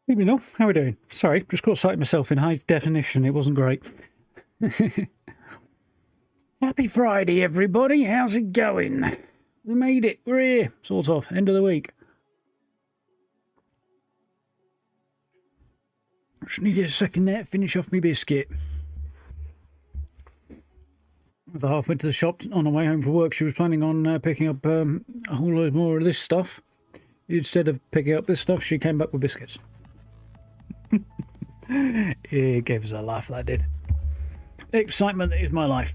Let me know. How are we doing? Sorry, just caught sight of myself in high definition. It wasn't great. Happy Friday, everybody. How's it going? We made it. We're here. Sort of. End of the week. Just needed a second there to finish off my biscuit. The half went to the shop on her way home from work. She was planning on picking up a whole load more of this stuff. Instead of picking up this stuff, she came back with biscuits. It gave us a laugh, that did. Excitement is my life.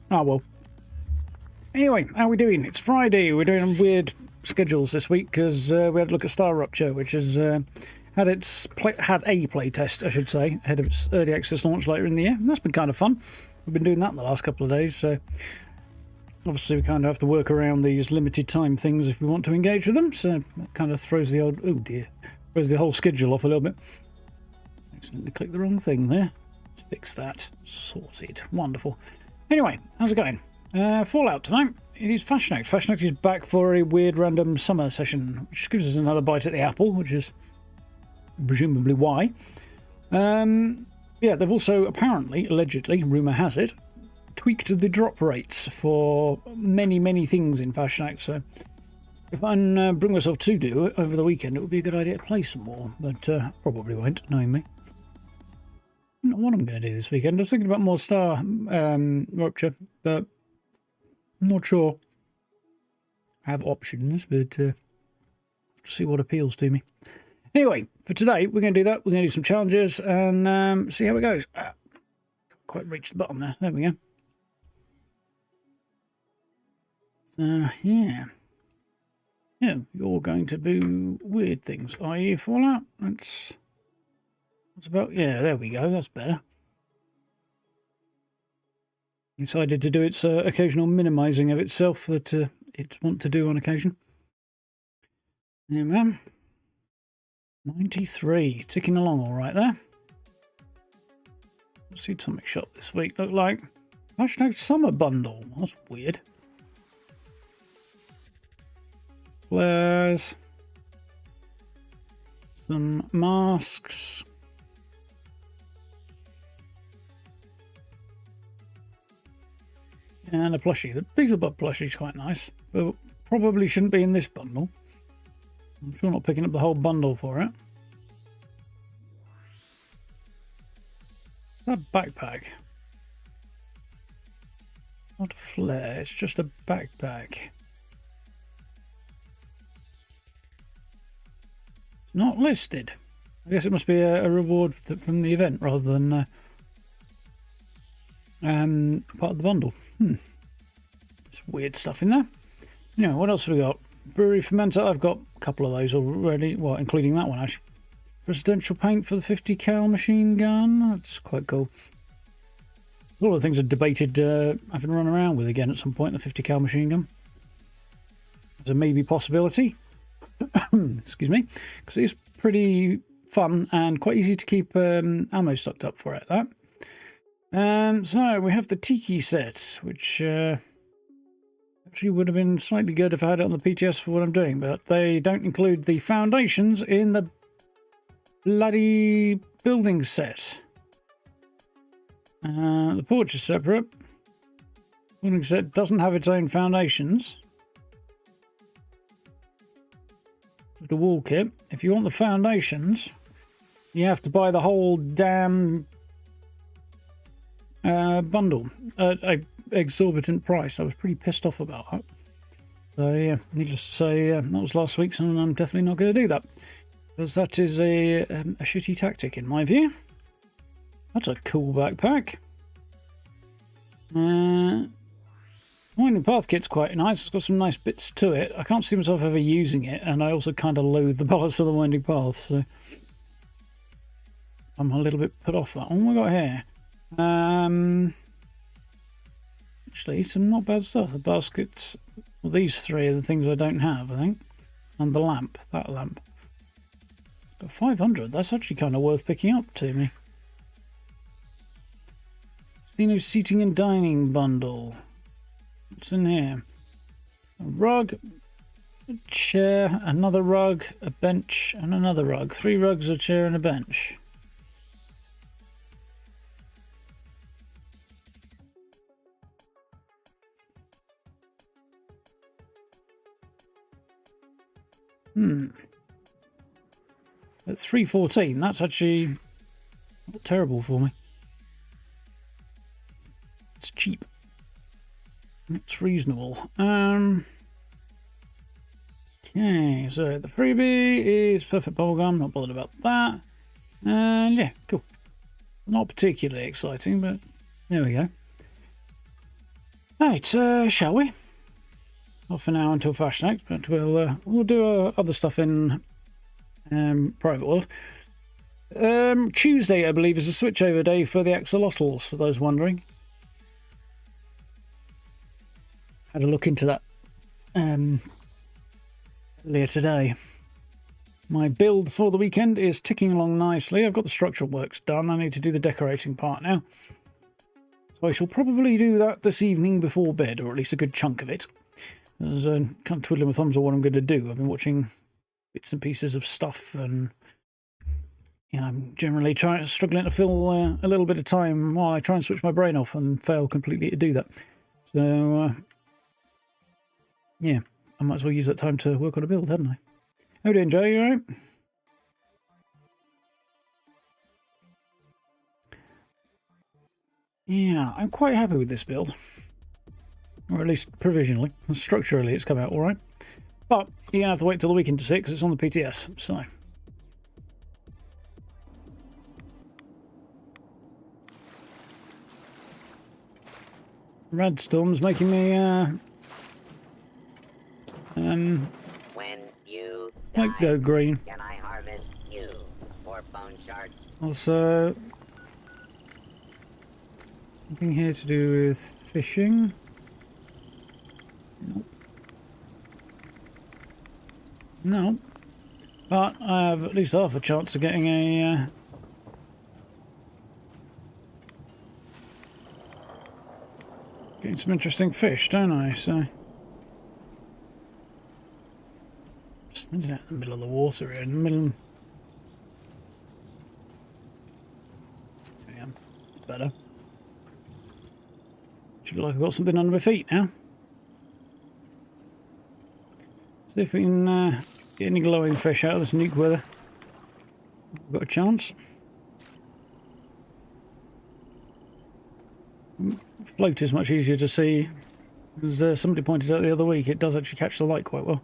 Ah, well. Anyway, how are we doing? It's Friday. We're doing weird schedules this week because we had to look at Star Rupture, which has had a play test, I should say, ahead of its early access launch later in the year. And that's been kind of fun. We've been doing that the last couple of days, so obviously we kind of have to work around these limited time things if we want to engage with them. So that kind of throws the old, oh dear, throws the whole schedule off a little bit. Accidentally clicked the wrong thing there. Let's fix that. Sorted. Wonderful. Anyway, how's it going? Fallout tonight. It is Fasnacht. Fasnacht is back for a weird random summer session, which gives us another bite at the apple, which is presumably why. Yeah, they've also apparently, allegedly, rumour has it, tweaked the drop rates for many things in Fasnacht. So if I can bring myself to do it over the weekend, it would be a good idea to play some more, but probably won't, knowing me. I don't know what I'm going to do this weekend. I was thinking about more Star Rupture, but I'm not sure. I have options, but see what appeals to me. Anyway, for today, we're going to do that. We're going to do some challenges and see how it goes. Can't quite reach the bottom there. There we go. So, yeah. Yeah, you're going to do weird things. Are you, Fallout? That's about... Yeah, there we go. That's better. Decided to do its occasional minimising of itself that it wants to do on occasion. Yeah, man. 93. Ticking along all right there. What's the Atomic Shop this week look like? Hashtag Summer Bundle. That's weird. Flares. Some masks. And a plushie. The Beelzebub plushie is quite nice, but probably shouldn't be in this bundle. I'm sure not picking up the whole bundle for it. It's that backpack. Not a flare, it's just a backpack. It's not listed. I guess it must be a reward from the event rather than part of the bundle. There's weird stuff in there. You know, what else have we got? Brewery fermenter. I've got a couple of those already. Well, including that one actually. Residential paint for the 50 cal machine gun. That's quite cool. A lot of things are debated having run around with again at some point. The 50 cal machine gun. There's a maybe possibility. Excuse me, because it's pretty fun and quite easy to keep ammo stocked up for it. That. So we have the Tiki set, which actually would have been slightly good if I had it on the PTS for what I'm doing, but they don't include the foundations in the bloody building set. The porch is separate. Building set doesn't have its own foundations. The wall kit. If you want the foundations, you have to buy the whole damn bundle at an exorbitant price. I was pretty pissed off about that. So yeah, needless to say, that was last week's, and I'm definitely not going to do that because that is a shitty tactic in my view. That's a cool backpack. Winding path kit's quite nice. It's got some nice bits to it. I can't see myself ever using it, and I also kind of loathe the balance of the winding path, so I'm a little bit put off that. What have we got here? Actually, some not bad stuff. The baskets, well, these three are the things I don't have, I think. And the lamp, that lamp. Got 500, that's actually kind of worth picking up to me. Steno seating and dining bundle. What's in here? A rug, a chair, another rug, a bench, and another rug. 3 rugs, a chair, and a bench. At 314, that's actually not terrible for me. It's cheap. It's reasonable. Okay, so the freebie is perfect bubblegum, not bothered about that. And yeah, cool. Not particularly exciting, but There we go. Right, shall we? Not for now until Fasnacht, but we'll do other stuff in Private World. Tuesday, I believe, is a switchover day for the axolotls, for those wondering. Had a look into that earlier today. My build for the weekend is ticking along nicely. I've got the structural works done. I need to do the decorating part now. So I shall probably do that this evening before bed, or at least a good chunk of it. As kind of twiddling my thumbs on what I'm going to do. I've been watching bits and pieces of stuff, and I'm generally struggling to fill a little bit of time while I try and switch my brain off and fail completely to do that. So, yeah, I might as well use that time to work on a build, hadn't I? How are you doing, Joe? You alright? Yeah, I'm quite happy with this build. Or at least provisionally. Structurally, it's come out alright. But you're going to have to wait till the weekend to see it because it's on the PTS, so... Radstorm's making me, when you might go green. Can I harvest you for bone shards? Also, something here to do with fishing. Nope. No. But I have at least half a chance of getting a getting some interesting fish, don't I? So standing out in the middle of the water here, in the middle. There I am. It's better. Should look like I've got something under my feet now. See if we can get any glowing fish out of this nuke weather. We've got a chance. Float is much easier to see. As somebody pointed out the other week, it does actually catch the light quite well.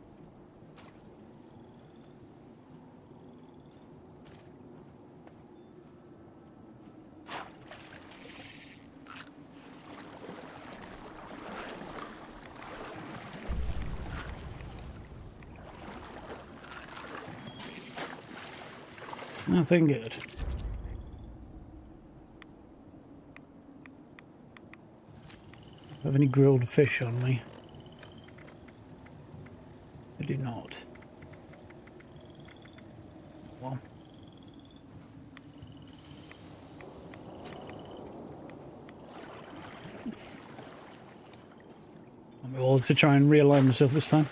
Nothing good. Have any grilled fish on me? I do not. Well. I'll be able to try and realign myself this time.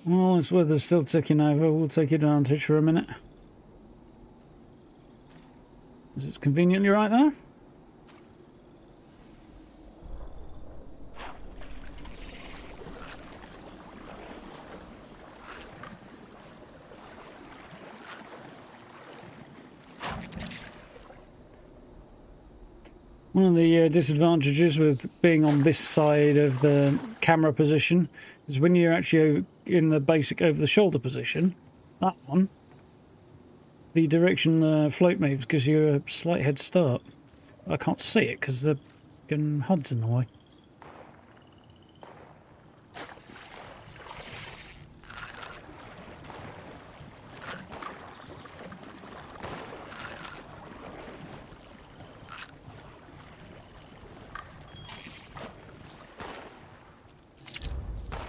Well, this weather's still ticking over. We'll take advantage for a minute. Is it conveniently right there? One of the disadvantages with being on this side of the camera position is when you're actually in the basic over-the-shoulder position, that one, the direction the float moves gives you a slight head start. I can't see it because the HUD's in the way.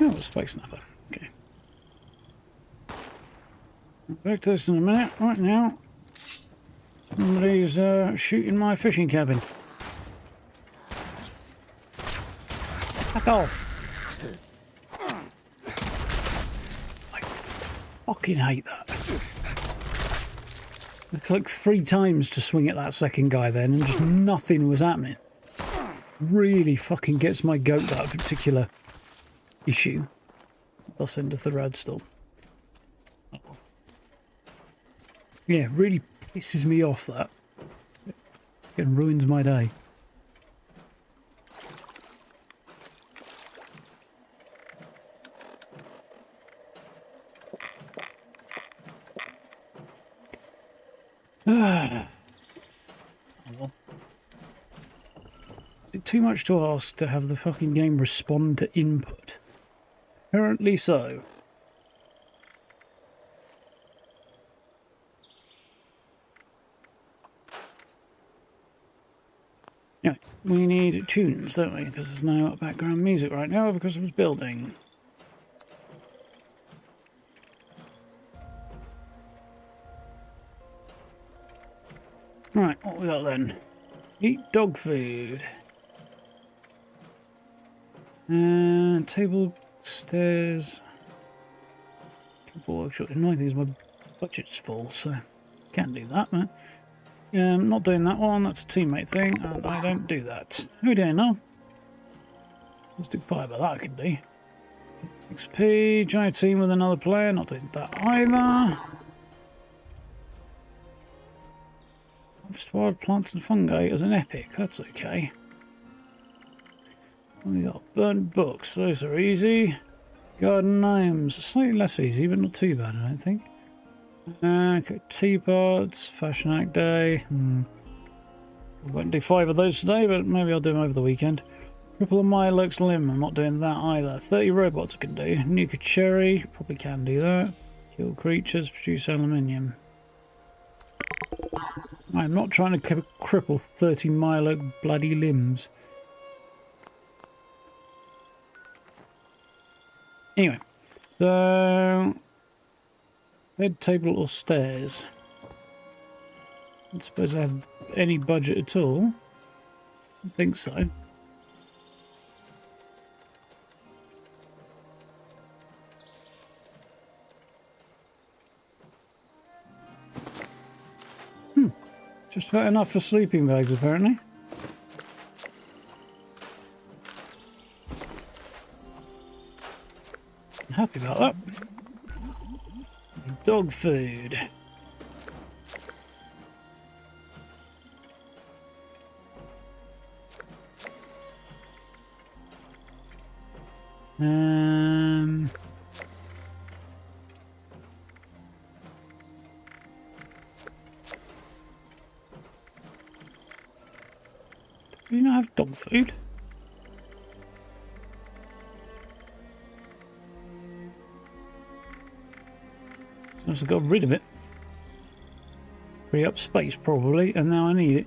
Oh, the spike snapper. Okay. Back to this in a minute. Right now, somebody's shooting my fishing cabin. Back off! I fucking hate that. I clicked 3 times to swing at that second guy then, and just nothing was happening. Really fucking gets my goat, that particular issue. Thus endeth the Radstorm. Yeah, really pisses me off, that. It ruins my day. Oh, well. Is it too much to ask to have the fucking game respond to input? Apparently so. Anyway, we need tunes, don't we? Because there's no background music right now because I was building. Right, what we got then? Eat dog food. Table, stairs. Workshop. The annoying thing is my budget's full, so can't do that, man. Not doing that one, that's a teammate thing, and I don't do that. Who do I know? Let's do fiber, that I can do. XP, giant team with another player, not doing that either. Harvest wild plants and fungi as an epic, that's okay. We got burnt books, those are easy. Garden gnomes, slightly less easy, but not too bad, I don't think. Okay, teapots, Fasnacht day. I won't do 5 of those today, but maybe I'll do them over the weekend. Cripple a Milox limb, I'm not doing that either. 30 robots I can do. Nuke a cherry, probably can do that. Kill creatures, produce aluminium. I'm not trying to cripple 30 Milox bloody limbs. Anyway, so bed, table or stairs? I don't suppose I have any budget at all. I think so. Just about enough for sleeping bags apparently. Happy about that. Dog food. Do you not have dog food? I must have got rid of it. Free up space probably, and now I need it.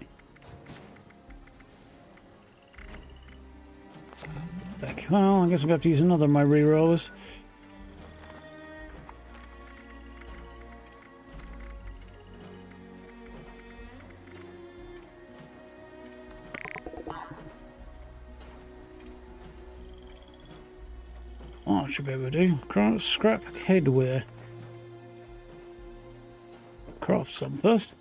Well, I guess I'm going to have to use another of my re-rollers. Oh, I should be able to do. Scrap headwear. Craft some first.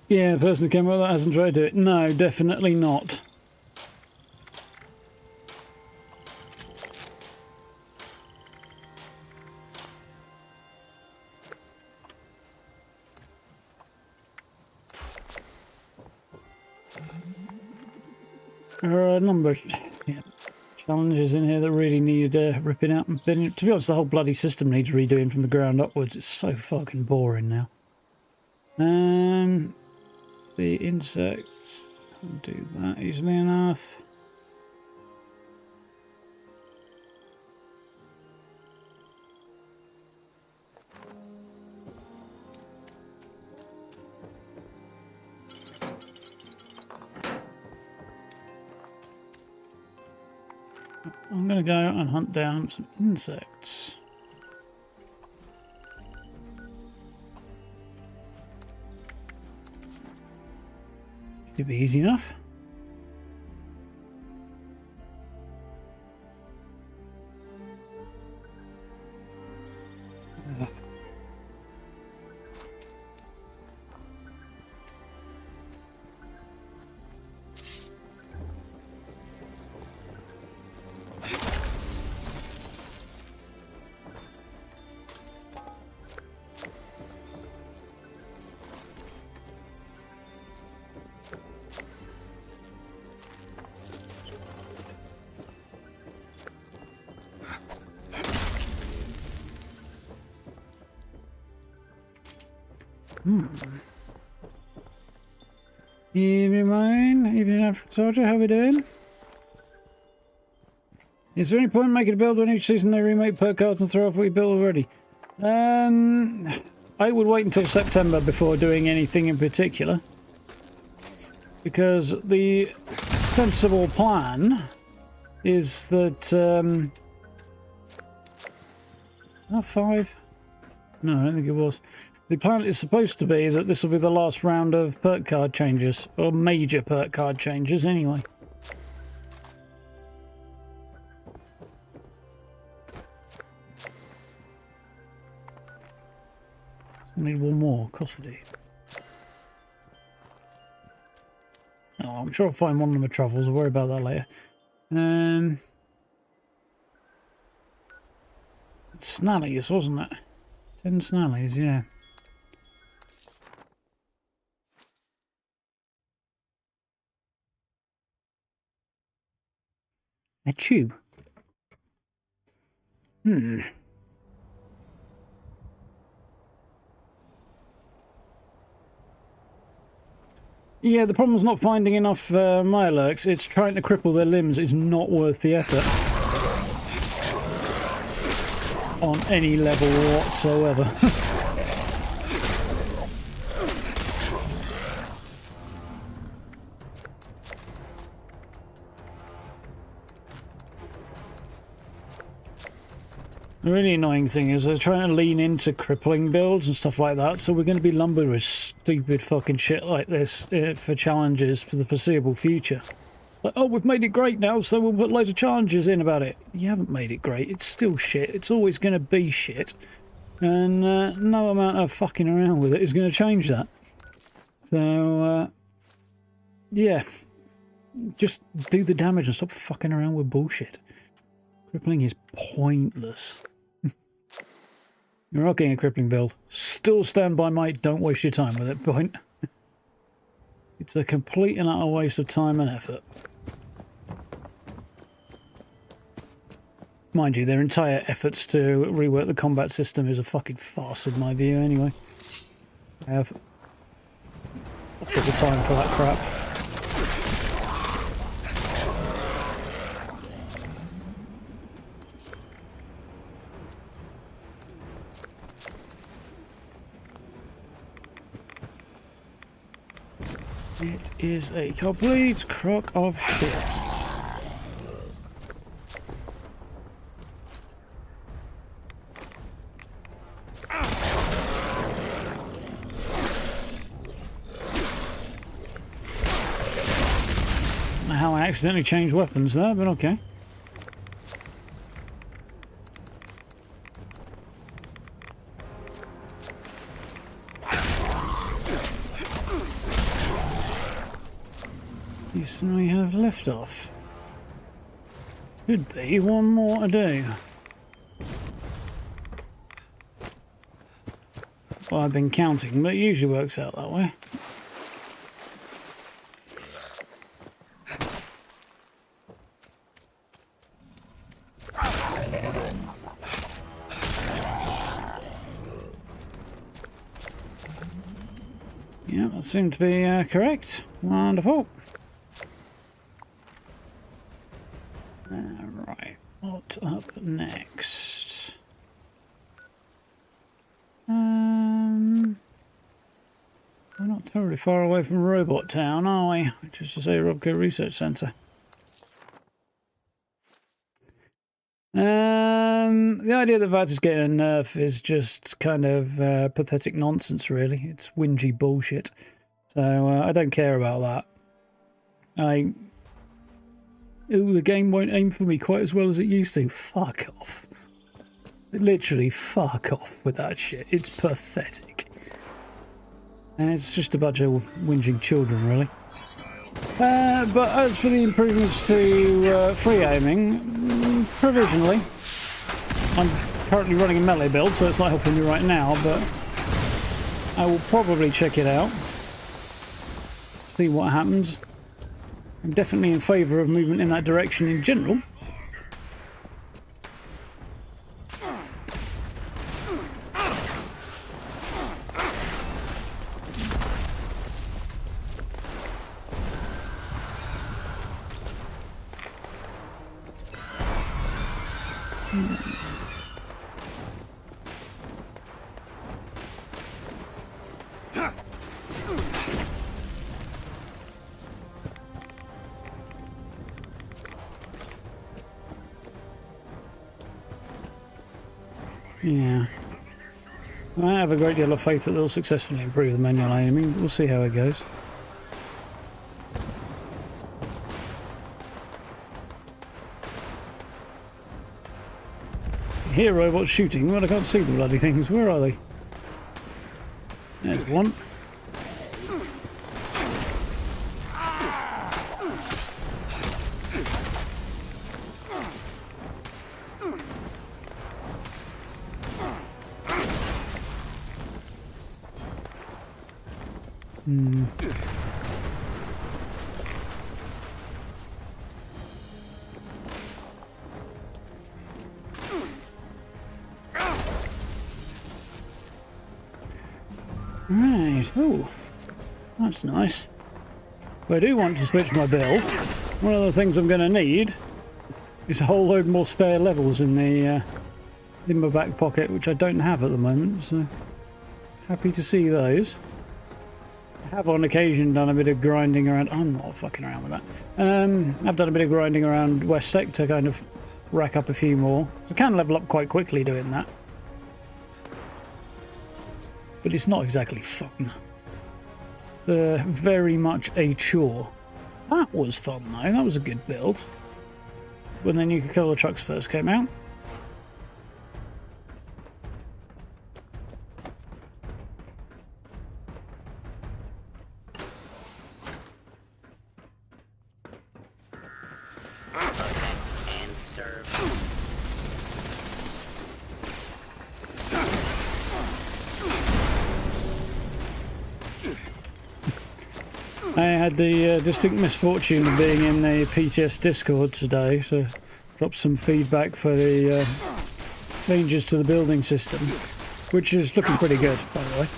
Yeah, the person who came up with that hasn't tried to do it. No, definitely not. There are a number of challenges in here that really need ripping out and bending. To be honest, the whole bloody system needs redoing from the ground upwards. It's so fucking boring now. The insects, I'll do that easily enough. I'm going to go and hunt down some insects. Should be easy enough. Evening, mine. Evening, African soldier. How we doing? Is there any point in making a build when each season they remake perk cards and throw off what you built already? I would wait until September before doing anything in particular. Because the sensible plan is that, not 5? No, I don't think it was. The plan is supposed to be that this will be the last round of perk card changes, or major perk card changes anyway. I need one more, of course I do. Oh, I'm sure I'll find one of my travels, I'll worry about that later. It's Snallies, wasn't it? 10 Snallies, yeah. A tube. Yeah, the problem's not finding enough Mirelurks, it's trying to cripple their limbs. It's not worth the effort. On any level whatsoever. The really annoying thing is they're trying to lean into crippling builds and stuff like that, so we're going to be lumbered with stupid fucking shit like this for challenges for the foreseeable future. Like, oh, we've made it great now, so we'll put loads of challenges in about it. You haven't made it great. It's still shit. It's always going to be shit. And no amount of fucking around with it is going to change that. So, yeah. Just do the damage and stop fucking around with bullshit. Crippling is pointless. You're rocking a crippling build. Still stand by mate, don't waste your time with it, point. It's a complete and utter waste of time and effort. Mind you, their entire efforts to rework the combat system is a fucking farce in my view anyway. I have lots of time for that crap. It is a complete crock of shit. How I accidentally changed weapons there, but okay. We have left off. Could be one more to do. Well, I've been counting, but it usually works out that way. Yeah, that seemed to be correct. Wonderful. Right, what up next? We're not terribly far away from Robot Town, are we? Which is to say Robco Research Centre. The idea that VAT is getting a nerf is just kind of pathetic nonsense, really. It's whingy bullshit. So I don't care about that. Ooh, the game won't aim for me quite as well as it used to. Fuck off. Literally, fuck off with that shit. It's pathetic. And it's just a bunch of whinging children, really. But as for the improvements to free aiming, provisionally. I'm currently running a melee build, so it's not helping me right now, but I will probably check it out. See what happens. I'm definitely in favour of movement in that direction in general. Yeah. I have a great deal of faith that they'll successfully improve the manual aiming. We'll see how it goes. Hear robots shooting, but I can't see the bloody things. Where are they? There's one. Right, oh, that's nice. But I do want to switch my build. One of the things I'm going to need is a whole load more spare levels in the in my back pocket, which I don't have at the moment, so happy to see those. I have on occasion done a bit of grinding around. I'm not fucking around with that. I've done a bit of grinding around West Sec to kind of rack up a few more. I can level up quite quickly doing that. But it's not exactly fun. It's very much a chore. That was fun though, that was a good build. When the nuclear killer trucks first came out. And serve. I had the distinct misfortune of being in the PTS Discord today to drop some feedback for the changes to the building system, which is looking pretty good, by the way.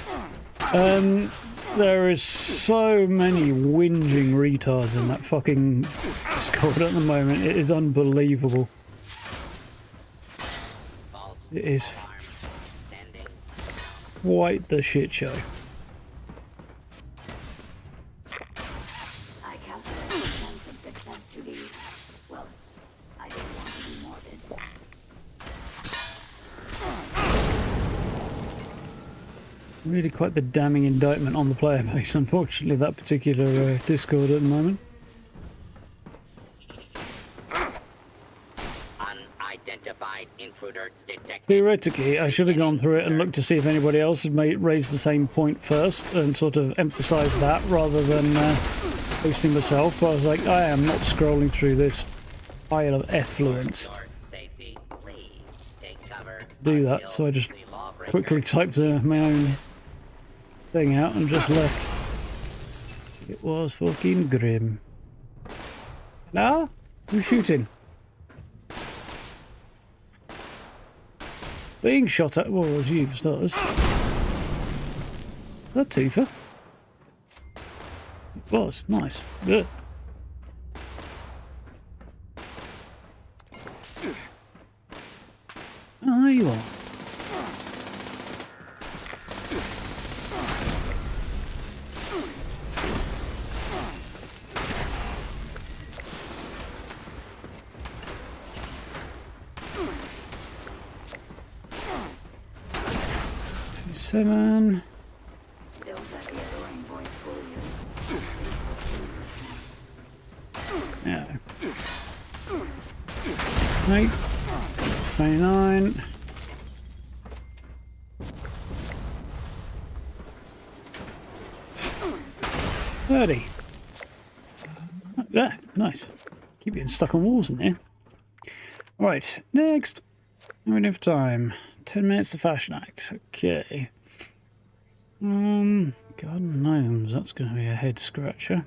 There is so many whinging retards in that fucking Discord at the moment. It is unbelievable. It is quite the shit show. Really quite the damning indictment on the player base, unfortunately, that particular Discord at the moment. Unidentified intruder detected. Theoretically, I should have gone through it and looked to see if anybody else had raised the same point first and sort of emphasised that rather than boosting myself, but I was like, I am not scrolling through this pile of effluence to do that, so I just quickly typed my own thing out and just left. It was fucking grim. Hello? Who's shooting? Being shot at? Well, it was you for starters. That Tifa? It was. Nice. Good. Oh, there you are. Seven. Yeah. 8. 29. 30. Yeah, nice. Keep getting stuck on walls in there. Right, next. How many time? 10 minutes to Fasnacht. Okay. Garden gnomes. That's going to be a head scratcher.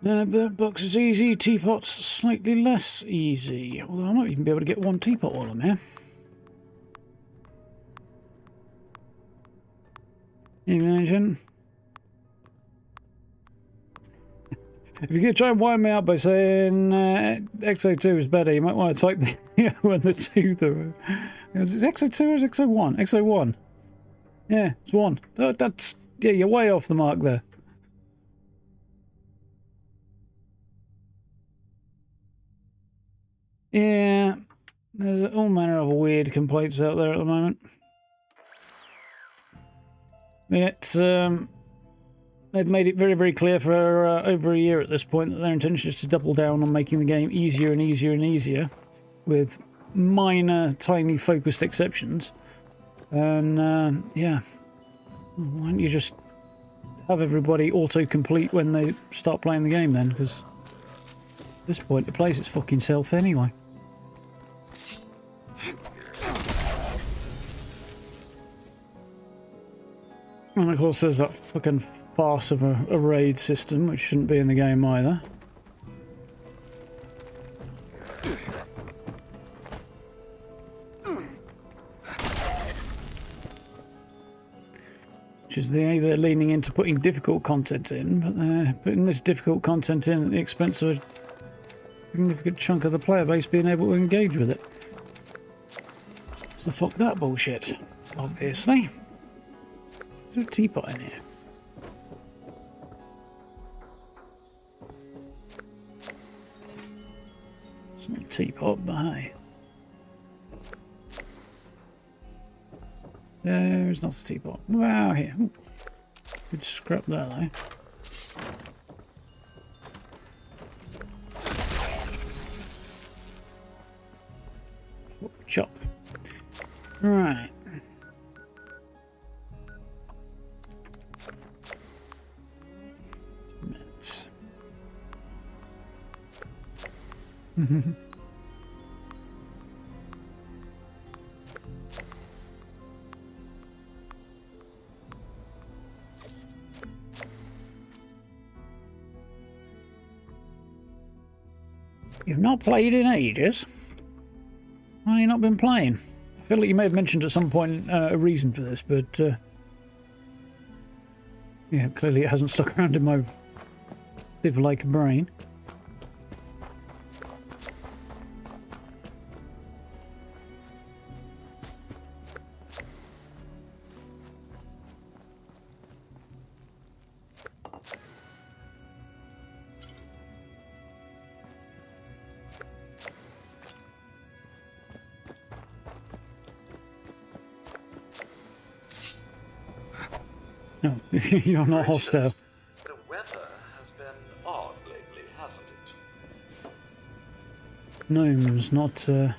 Burnt box is easy. Teapot's slightly less easy. Although I might even be able to get one teapot while I'm here. Imagine. If you're going to try and wind me out by saying XO2 is better, you might want to type the O and the 2 through. Is it XO2 or is it XO1? XO1. Yeah, it's 1. That's... Yeah, you're way off the mark there. Yeah, there's all manner of weird complaints out there at the moment. Yet, they've made it very, very clear for over a year at this point that their intention is to double down on making the game easier and easier and easier, with minor, tiny, focused exceptions. And, yeah, why don't you just have everybody auto-complete when they start playing the game then? Because at this point, it plays its fucking self anyway. And of course there's that fucking farce of a raid system, which shouldn't be in the game either. Which is they're leaning into putting difficult content in, but they're putting this difficult content in at the expense of a significant chunk of the player base being able to engage with it. So fuck that bullshit, obviously. Is there a teapot in here? It's not a teapot, but hey. There's not a teapot. Wow, here. Ooh. Good scrap there, though. Chop. Right. Minutes. You've not played in ages? Why have you not been playing? I feel like you may have mentioned at some point a reason for this, but yeah, clearly it hasn't stuck around in my sieve-like brain. No, you're not hostile. The weather has been odd lately, hasn't it? Gnomes, not yeah,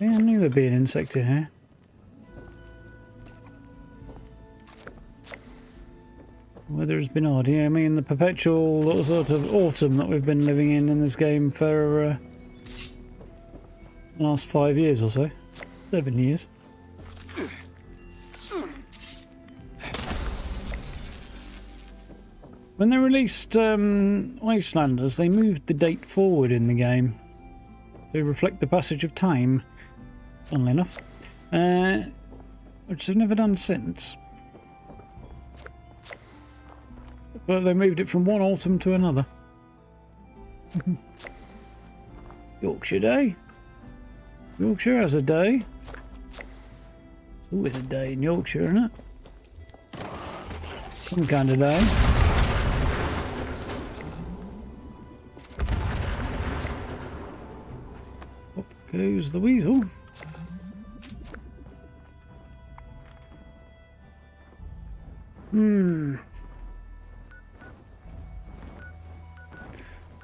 I knew there'd be an insect in here. Weather has been odd, yeah. I mean, the perpetual sort of autumn that we've been living in this game for the last 5 years or so. 7 years. When they released Wastelanders, they moved the date forward in the game to reflect the passage of time, funnily enough, which they've never done since. But they moved it from one autumn to another. Yorkshire Day. Yorkshire has a day. It's always a day in Yorkshire, isn't it? Some kind of day. Up goes the weasel.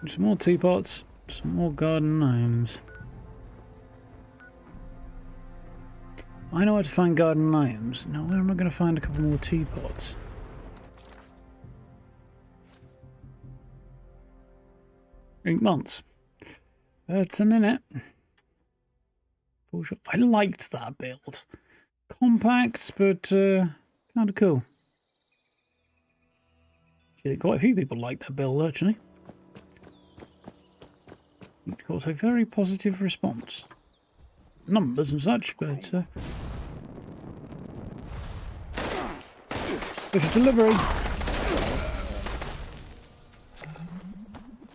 Some more teapots, some more garden gnomes. I know where to find garden gnomes. Now where am I going to find a couple more teapots? 8 months. But a minute. I liked that build. Compact, but kind of cool. Quite a few people liked that build, actually. It got a very positive response. Numbers and such, but There's a delivery.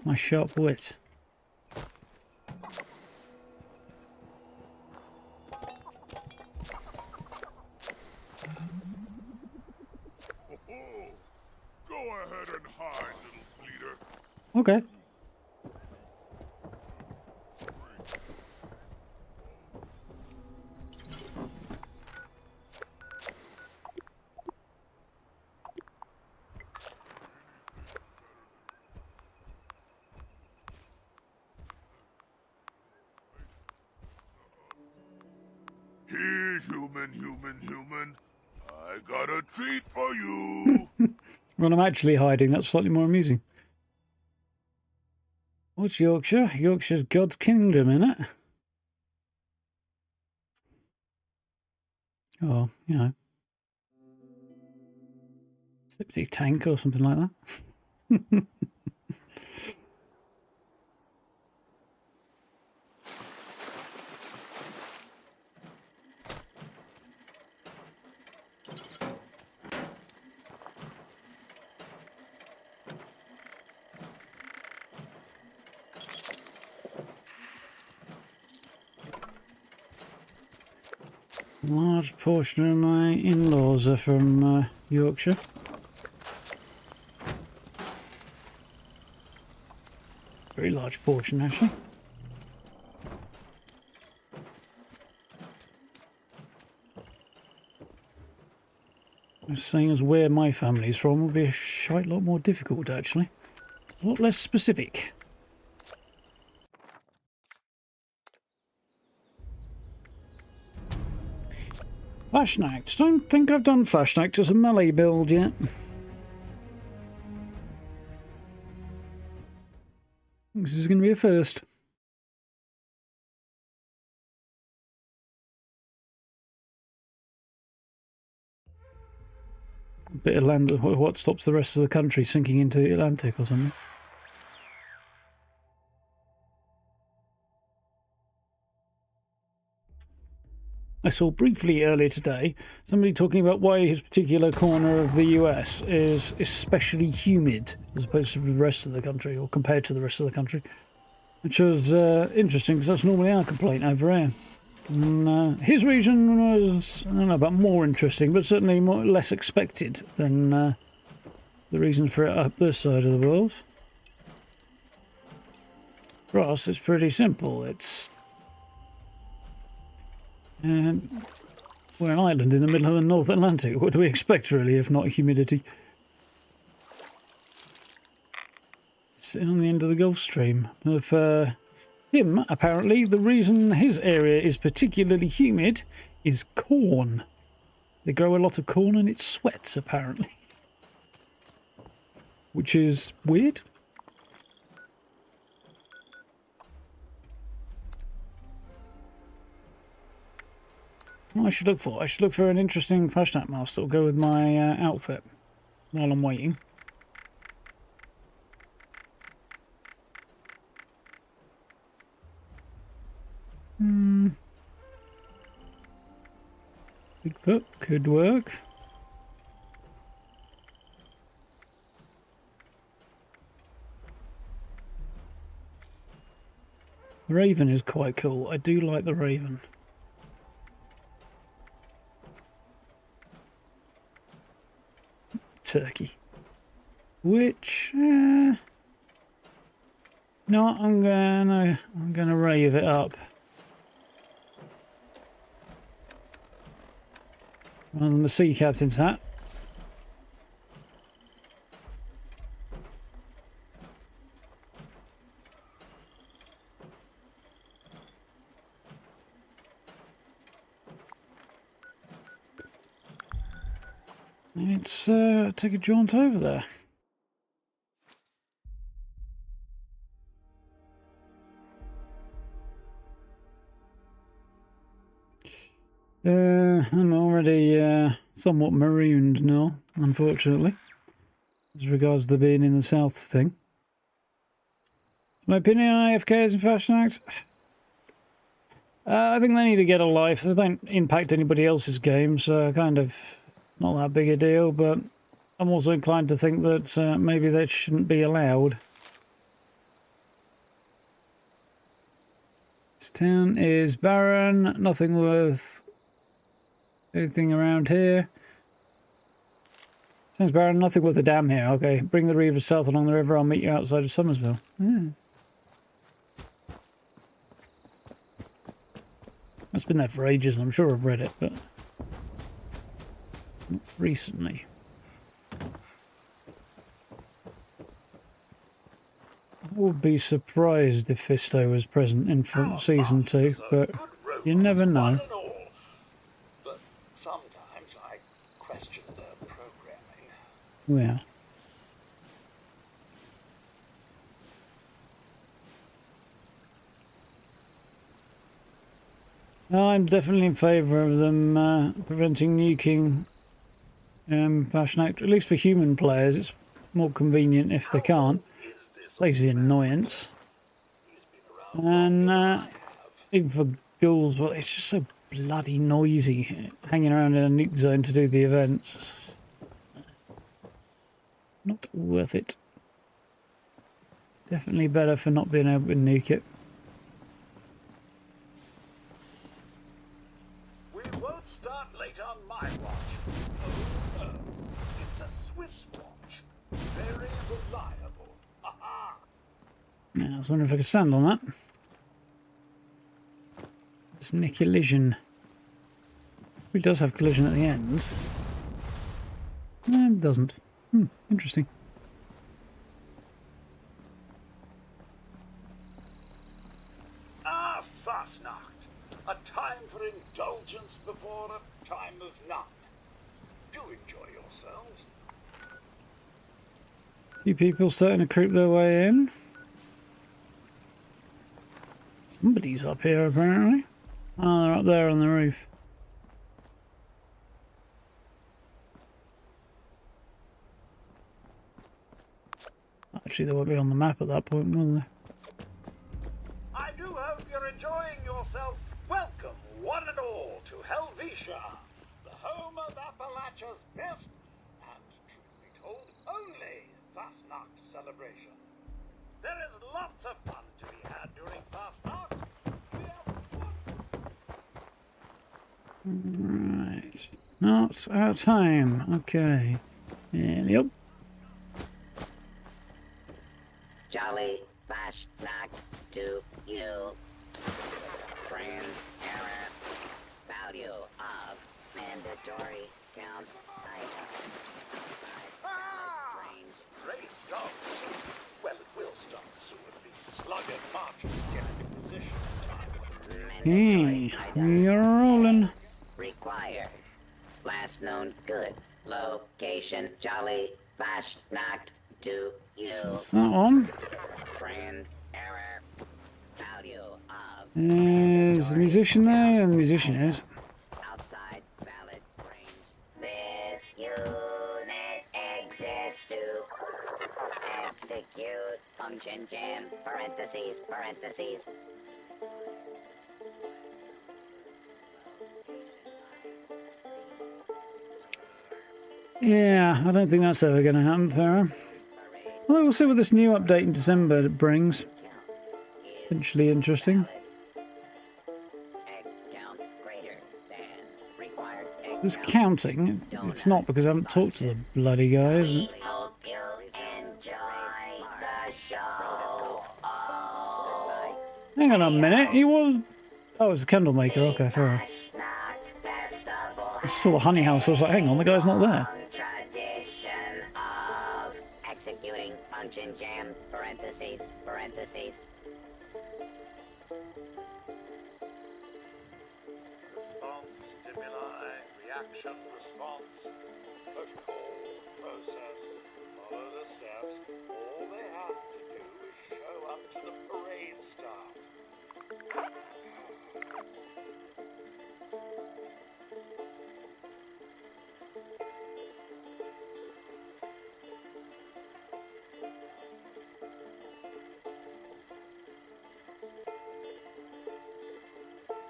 My sharp wit. Go ahead and hide, little bleeder. Okay. Here, human. I got a treat for you. When I'm actually hiding, that's slightly more amusing. What's Yorkshire? Yorkshire's God's kingdom, innit? Oh, you know. Septic tank or something like that. A large portion of my in-laws are from Yorkshire. Very large portion, actually. Saying as where my family's from would be a shite lot more difficult, actually. A lot less specific. Fasnacht. Don't think I've done Fasnacht as a melee build yet. This is going to be a first. A bit of land. What stops the rest of the country sinking into the Atlantic or something? I saw briefly earlier today somebody talking about why his particular corner of the US is especially humid as opposed to the rest of the country, or compared to the rest of the country, which was interesting because that's normally our complaint over here. And his region was, I don't know about more interesting, but certainly less expected than the reason for it up this side of the world. For us, it's pretty simple. It's we're an island in the middle of the North Atlantic. What do we expect, really, if not humidity? Sitting on the end of the Gulf Stream. For him, apparently, the reason his area is particularly humid is corn. They grow a lot of corn and it sweats, apparently. Which is weird. What I should look for? I should look for an interesting Fasnacht mask that will go with my outfit while I'm waiting. Bigfoot could work. The Raven is quite cool. I do like the Raven. Turkey. Which no, I'm gonna rave it up. Rather than the sea captain's hat. Let's take a jaunt over there. I'm already somewhat marooned now, unfortunately, as regards the being in the south thing. My opinion on AFKs in Fasnacht? I think they need to get a life. They don't impact anybody else's game, so kind of not that big a deal, but I'm also inclined to think that maybe that shouldn't be allowed. This town is barren, nothing worth anything around here. Sounds barren, nothing worth a damn here. Okay, bring the reavers south along the river, I'll meet you outside of Somersville. Yeah. It's been there for ages and I'm sure I've read it, but not recently. I would be surprised if Fisto was present in season 2, but you never know. But sometimes I question their programming. Yeah. I'm definitely in favour of them preventing nuking Fasnacht, at least for human players. It's more convenient if they can't. Saves the annoyance. And even for ghouls, well, it's just so bloody noisy hanging around in a nuke zone to do the events. Not worth it. Definitely better for not being able to nuke it. We won't start late on my watch. Oh, no. It's a Swiss watch. Very reliable. Ha-ha! Yeah, I was wondering if I could stand on that. It's near collision. It does have collision at the ends. No, it doesn't. Interesting. Ah, Fasnacht. A time for indulgence before a time of none. Do enjoy yourselves. Few people starting to creep their way in. Somebody's up here apparently. Oh, they're up there on the roof. Actually, they won't be on the map at that point, will they? I do hope you're enjoying yourself. Welcome, one and all, to Helvetia, the home of Appalachia's best and, truth be told, only Fasnacht celebration. There is lots of fun to be had during Fasnacht. Right. Not our time. Okay. Yep. Jolly Fasnacht to you. Friend error. Value of mandatory count item. Range. Great start. Well, it will start soon. The sluggard marchers get into position in time. Hey, you're rolling. Required. Last known good. Location Jolly Fasnacht to you. So it's that one. Friend error. Value of There's the musician there, and the musician is. outside valid range. This unit exists to execute function jam parentheses. Yeah, I don't think that's ever going to happen, Farah. Well, we'll see what this new update in December brings. Potentially interesting. Egg count greater than required egg Just count. counting. It's not because I haven't talked to the bloody guys. Hope you enjoy the show. Oh, Hang on a minute. He was. Oh, it's a candle maker. Okay, fair enough. I saw the honey house. I was like, hang on, the guy's not there. tradition of executing function jam parentheses. Response, stimuli, reaction, response, protocol, process, follow the steps. All they have to do is show up to the parade start.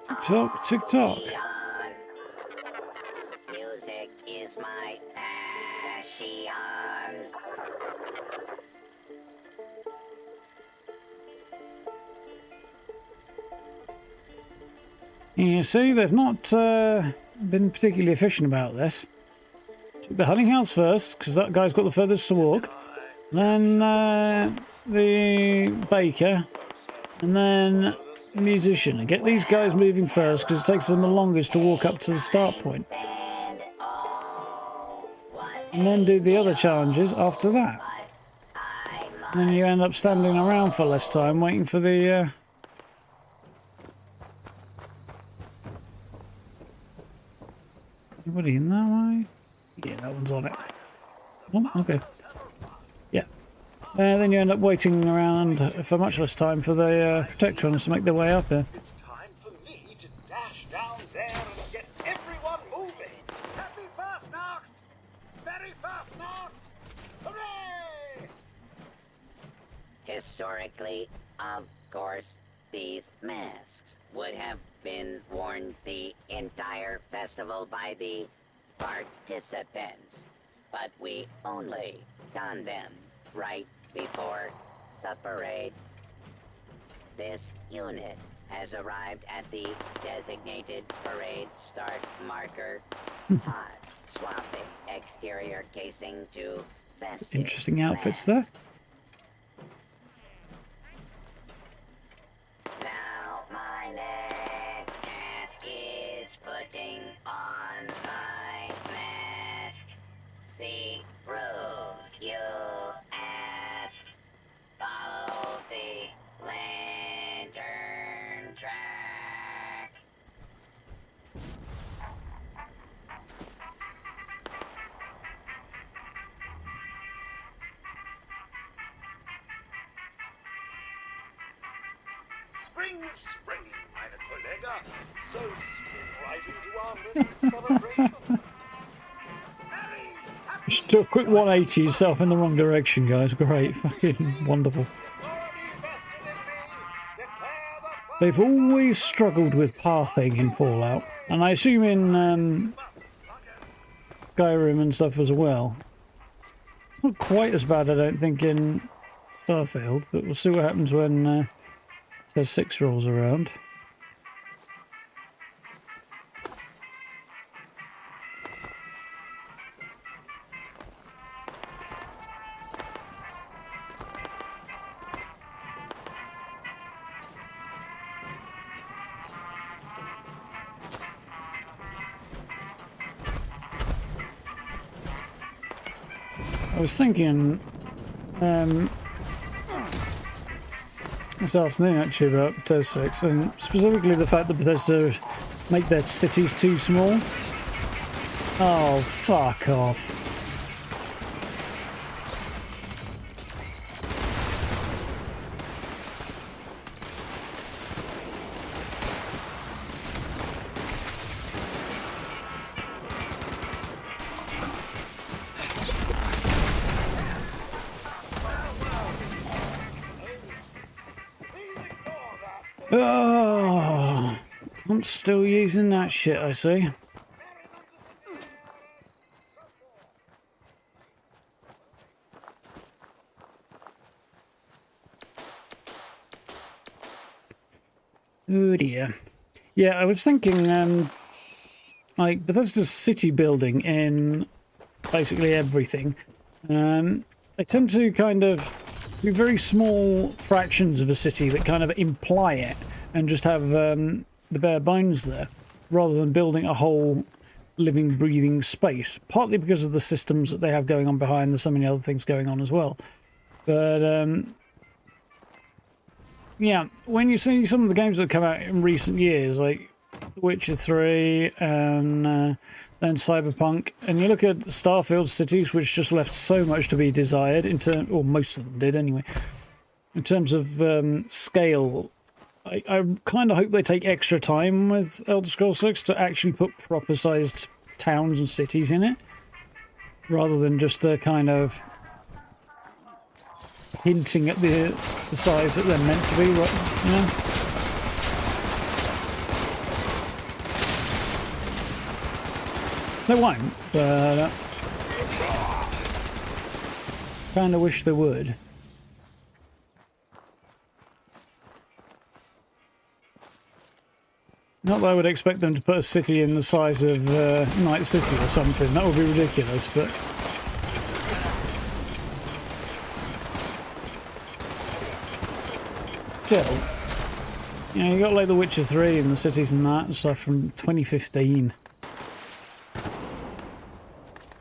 Tick tock, tick tock. Music is my my Xion. You see, they've not been particularly efficient about this. Took the hunting house first, because that guy's got the furthest to walk. Then the baker. And then the musician. And get these guys moving first, because it takes them the longest to walk up to the start point. And then do the other challenges after that. And then you end up standing around for less time, waiting for the... Anybody in that way? Yeah, that one's on it. Oh, okay. Yeah. Then you end up waiting around for much less time for the Protectrons to make their way up here. It's time for me to dash down there and get everyone moving. Happy Fasnacht! Merry Fasnacht! Hooray! Historically, of course, these masks would have been worn the entire festival by the participants, but we only don them right before the parade. This unit has arrived at the designated parade start marker. Hot, swapping exterior casing to festive Interesting outfits there. Now my next task is putting on my mask. The road you ask. Follow the lantern track. Spring is springing, meine Kollega. So spring right into our little celebration. Merry, happy, Just do a quick 180 yourself in the wrong direction, guys. Great. Fucking wonderful. already vested in me. Declare the fire. They've always struggled with pathing in Fallout. And I assume in Skyrim and stuff as well. Not quite as bad, I don't think, in Starfield. But we'll see what happens when there's 6 rolls around. I was thinking this afternoon actually about Bethesda 6, and specifically the fact that Bethesda make their cities too small. Oh, fuck off. Oh, I'm still using that shit, I see. Oh dear. Yeah, I was thinking, like, Bethesda's city building in basically everything. They tend to kind of do very small fractions of a city that kind of imply it and just have the bare bones there, rather than building a whole living, breathing space. Partly because of the systems that they have going on behind, there's so many other things going on as well. But yeah, when you see some of the games that have come out in recent years, like The Witcher 3 and then Cyberpunk, and you look at Starfield cities, which just left so much to be desired, or most of them did anyway, in terms of scale. I kind of hope they take extra time with Elder Scrolls 6 to actually put proper sized towns and cities in it, rather than just the kind of hinting at the size that they're meant to be, you know? They won't, but kind of wish they would. Not that I would expect them to put a city in the size of Night City or something. That would be ridiculous, but... still. You know, you got like The Witcher 3 and the cities and that and stuff from 2015.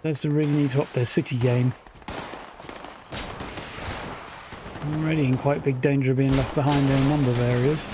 Those really need to up their city game. I'm already in quite big danger of being left behind in a number of areas.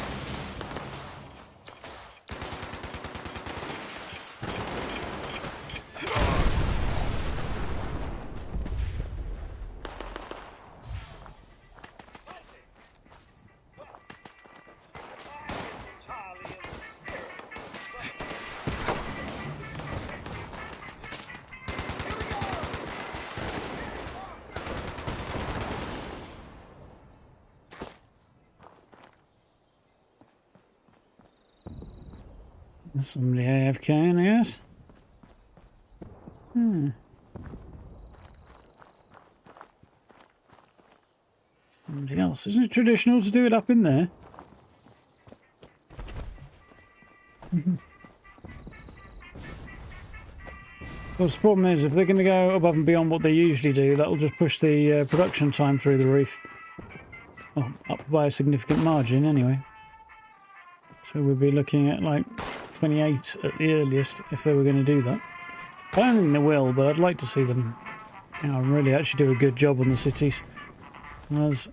Somebody AFK, I guess. Somebody else. Isn't it traditional to do it up in there? Well, the problem is, if they're going to go above and beyond what they usually do, that'll just push the production time through the roof. Well, up by a significant margin, anyway. So we'll be looking at, like, 28 at the earliest, if they were going to do that. I don't think they will, but I'd like to see them, you know, really actually do a good job on the cities. As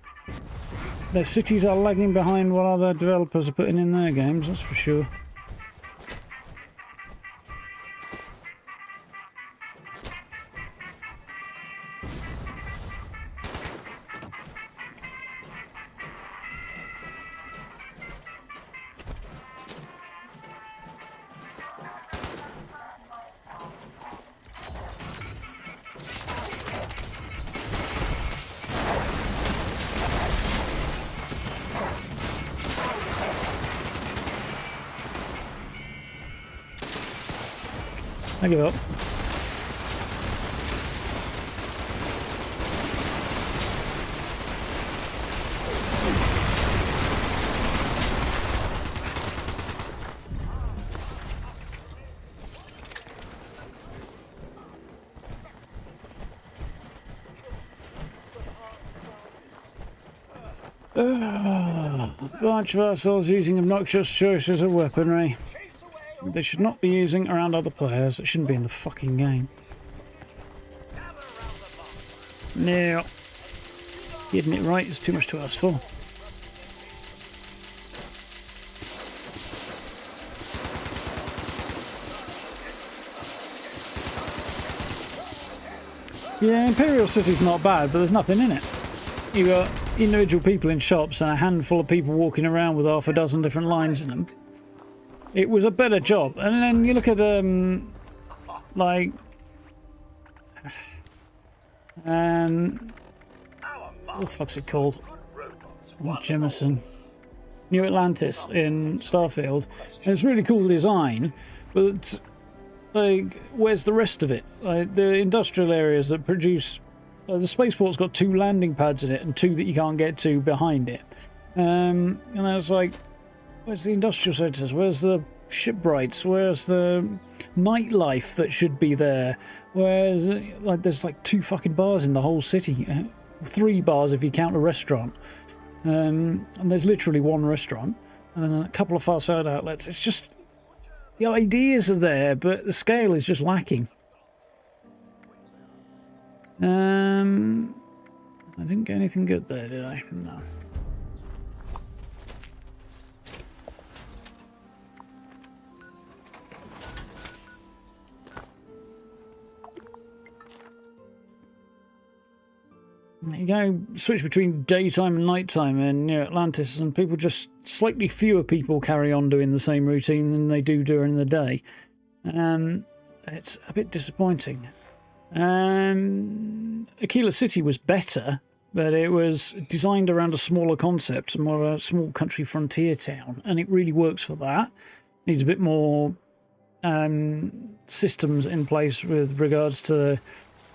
their cities are lagging behind what other developers are putting in their games, that's for sure. I give up. A bunch of assholes using obnoxious choices of weaponry. They should not be using around other players. It shouldn't be in the fucking game. No. Getting it right is too much to ask for. Yeah, Imperial City's not bad, but there's nothing in it. You got individual people in shops and a handful of people walking around with half a dozen different lines in them. It was a better job. And then you look at, like... what the fuck's it called? Jemison. New Atlantis in Starfield. And it's really cool design, but, like, where's the rest of it? Like, the industrial areas that produce... the spaceport's got 2 landing pads in it and 2 that you can't get to behind it. And I was like... where's the industrial centres? Where's the shipwrights? Where's the nightlife that should be there? Where's, like, there's like 2 fucking bars in the whole city. 3 bars if you count a restaurant. And there's literally 1 restaurant. And then a couple of fast food outlets. It's just... the ideas are there, but the scale is just lacking. I didn't get anything good there, did I? No. You go switch between daytime and nighttime in New Atlantis, and people just slightly fewer people carry on doing the same routine than they do during the day. It's a bit disappointing. Aquila City was better, but it was designed around a smaller concept, more of a small country frontier town, and it really works for that. Needs a bit more systems in place with regards to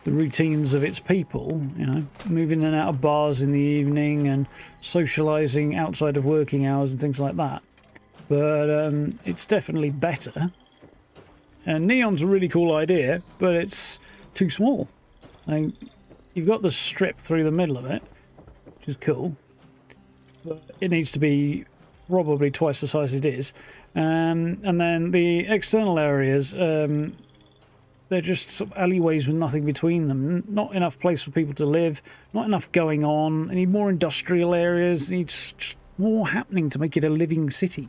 the routines of its people, you know, moving in and out of bars in the evening and socialising outside of working hours and things like that. But it's definitely better. And Neon's a really cool idea, but it's too small. Like, you've got the strip through the middle of it, which is cool. But it needs to be probably twice the size it is. And then the external areas, they're just sort of alleyways with nothing between them. Not enough place for people to live, not enough going on. They need more industrial areas, they need just more happening to make it a living city.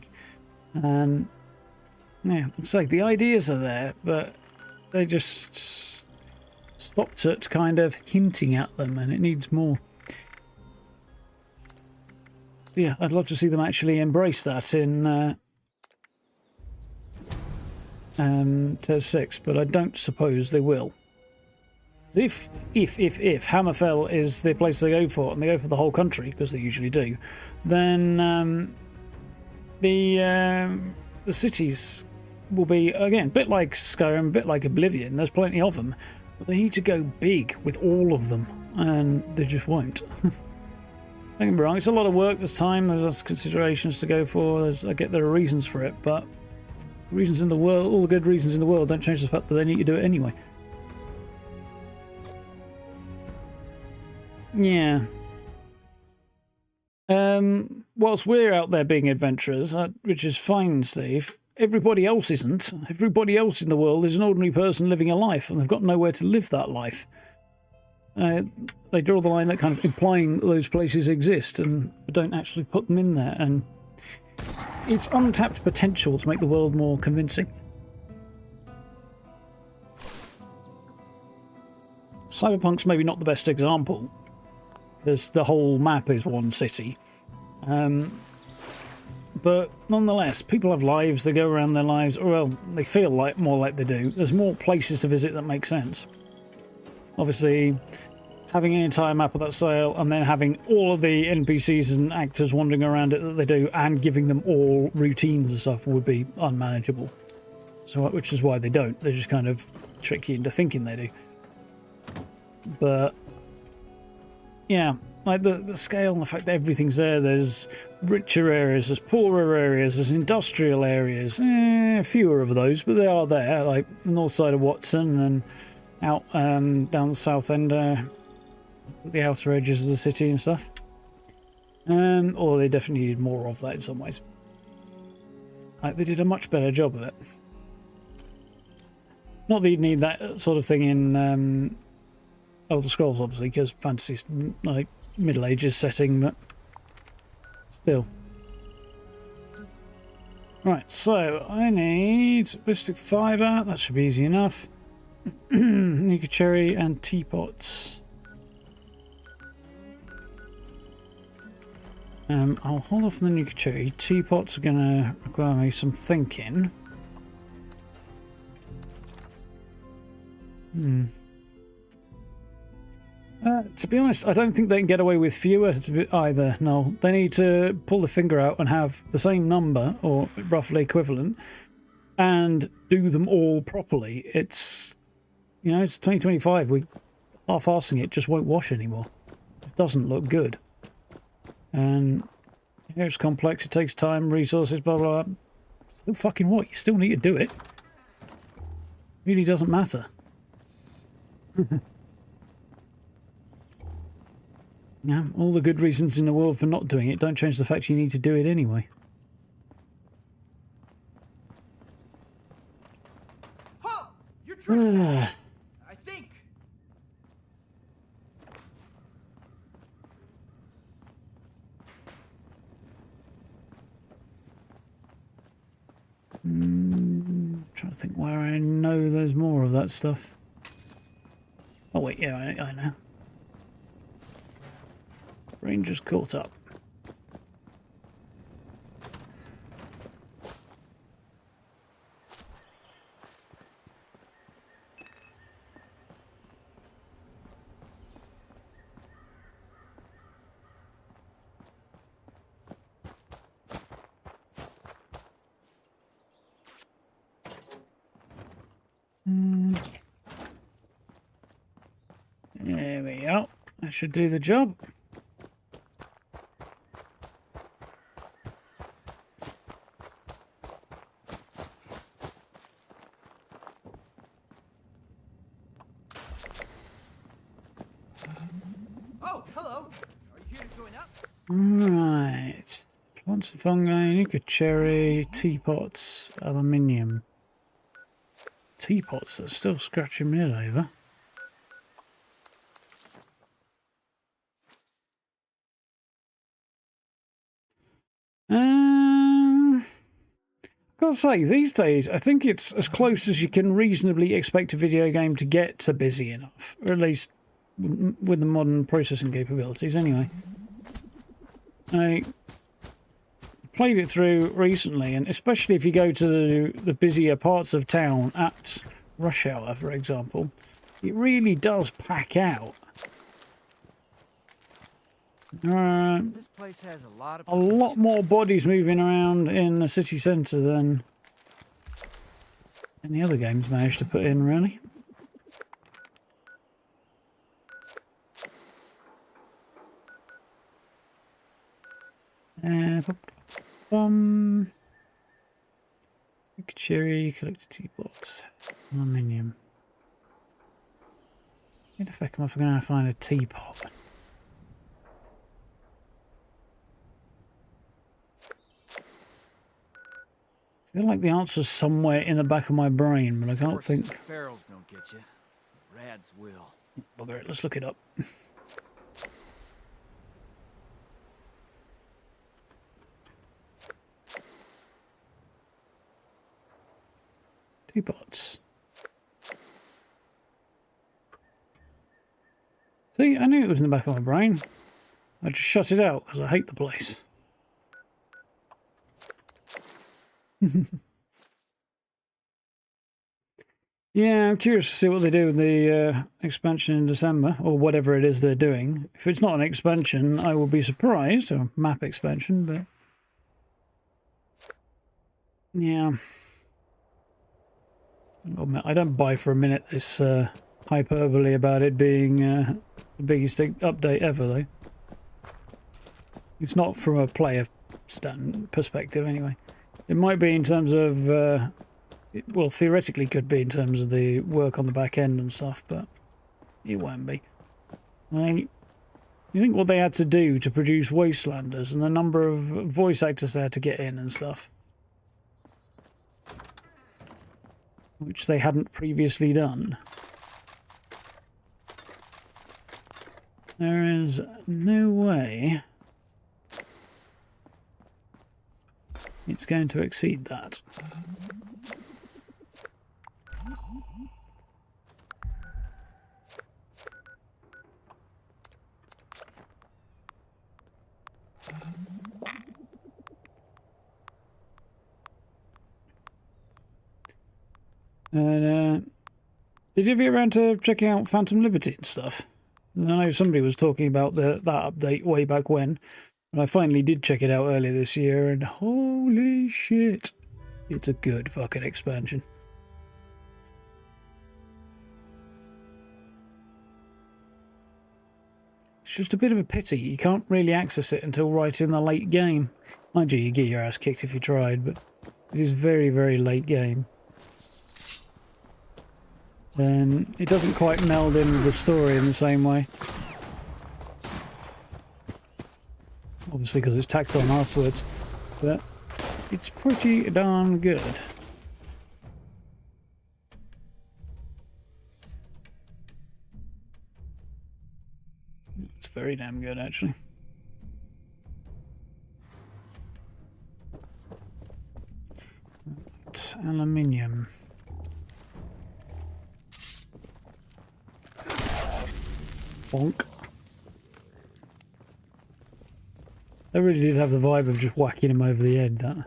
Yeah, it's like the ideas are there, but they just stopped at kind of hinting at them, and it needs more. So yeah, I'd love to see them actually embrace that in Tez 6, but I don't suppose they will. If Hammerfell is the place they go for, and they go for the whole country, because they usually do, then the cities will be, again, a bit like Skyrim, a bit like Oblivion. There's plenty of them, but they need to go big with all of them, and they just won't. Don't get me wrong, it's a lot of work, there's time, there's considerations to go for, I get there are reasons for it, but reasons in the world, all the good reasons in the world don't change the fact that they need to do it anyway. Yeah. Whilst we're out there being adventurers, which is fine, Steve, everybody else isn't. Everybody else in the world is an ordinary person living a life, and they've got nowhere to live that life. They draw the line at kind of implying that those places exist and don't actually put them in there, and it's untapped potential to make the world more convincing. Cyberpunk's maybe not the best example, because the whole map is one city. But nonetheless, people have lives, they go around their lives, or well, they feel like more like they do. There's more places to visit that make sense. Obviously, having an entire map of that scale and then having all of the NPCs and actors wandering around it that they do and giving them all routines and stuff would be unmanageable. So, which is why they don't. They just kind of trick you into thinking they do. But yeah, like the scale and the fact that everything's there. There's richer areas, there's poorer areas, there's industrial areas. Fewer of those, but they are there. Like the north side of Watson and out down the south end, the outer edges of the city and stuff. Or they definitely needed more of that in some ways. Like they did a much better job of it. Not that you'd need that sort of thing in Elder Scrolls, obviously, because fantasy's like Middle Ages setting, but still. Right, so I need ballistic fibre. That should be easy enough. Nuka cherry and teapots. I'll hold off on the nuka cherry. Teapots are going to require me some thinking. To be honest, I don't think they can get away with fewer either. No, they need to pull the finger out and have the same number, or roughly equivalent, and do them all properly. It's, you know, it's 2025. We half-arsing it just won't wash anymore. It doesn't look good. And it's complex. It takes time, resources, blah blah blah. So fucking what? You still need to do it. Really doesn't matter. Yeah, all the good reasons in the world for not doing it don't change the fact you need to do it anyway. Halt! You're trespassing. I think. Trying to think where I know there's more of that stuff. Oh wait, yeah, I know. Ranger's caught up. There we go. That should do the job. Oh, hello. Are you here to join up? Right. Plants and fungi, nuka cherry, teapots, aluminium. Teapots that are still scratching my head over. I've got to say, these days, I think it's as close as you can reasonably expect a video game to get to busy enough, or at least with the modern processing capabilities, anyway. I played it through recently, and especially if you go to the busier parts of town at rush hour, for example, it really does pack out. This place has a lot of A lot more bodies moving around in the city centre than any other games managed to put in, really. Cherry, collected teapots, aluminium. Where the fuck am I going to find a teapot? I feel like the answer's somewhere in the back of my brain, but I can't think. Ferals don't get you. Rads will. Bugger it, let's look it up. Teapots. See, I knew it was in the back of my brain. I just shut it out because I hate the place. Yeah, I'm curious to see what they do with the expansion in December, or whatever it is they're doing. If it's not an expansion, I will be surprised, or map expansion, but... yeah. I don't buy for a minute this hyperbole about it being the biggest update ever, though. It's not from a player perspective, anyway. It might be in terms of, well, theoretically could be in terms of the work on the back end and stuff, but it won't be. I mean, you think what they had to do to produce Wastelanders and the number of voice actors they had to get in and stuff, which they hadn't previously done. There is no way it's going to exceed that. And, did you ever get around to checking out Phantom Liberty and stuff? I know somebody was talking about that update way back when, and I finally did check it out earlier this year, and holy shit, it's a good fucking expansion. It's just a bit of a pity you can't really access it until right in the late game. Mind you, you get your ass kicked if you tried, but it is very, very late game. It doesn't quite meld in with the story in the same way. Obviously because it's tacked on afterwards, but it's pretty darn good. It's very damn good, actually. Right, aluminium. Bonk. They really did have the vibe of just whacking him over the head, don't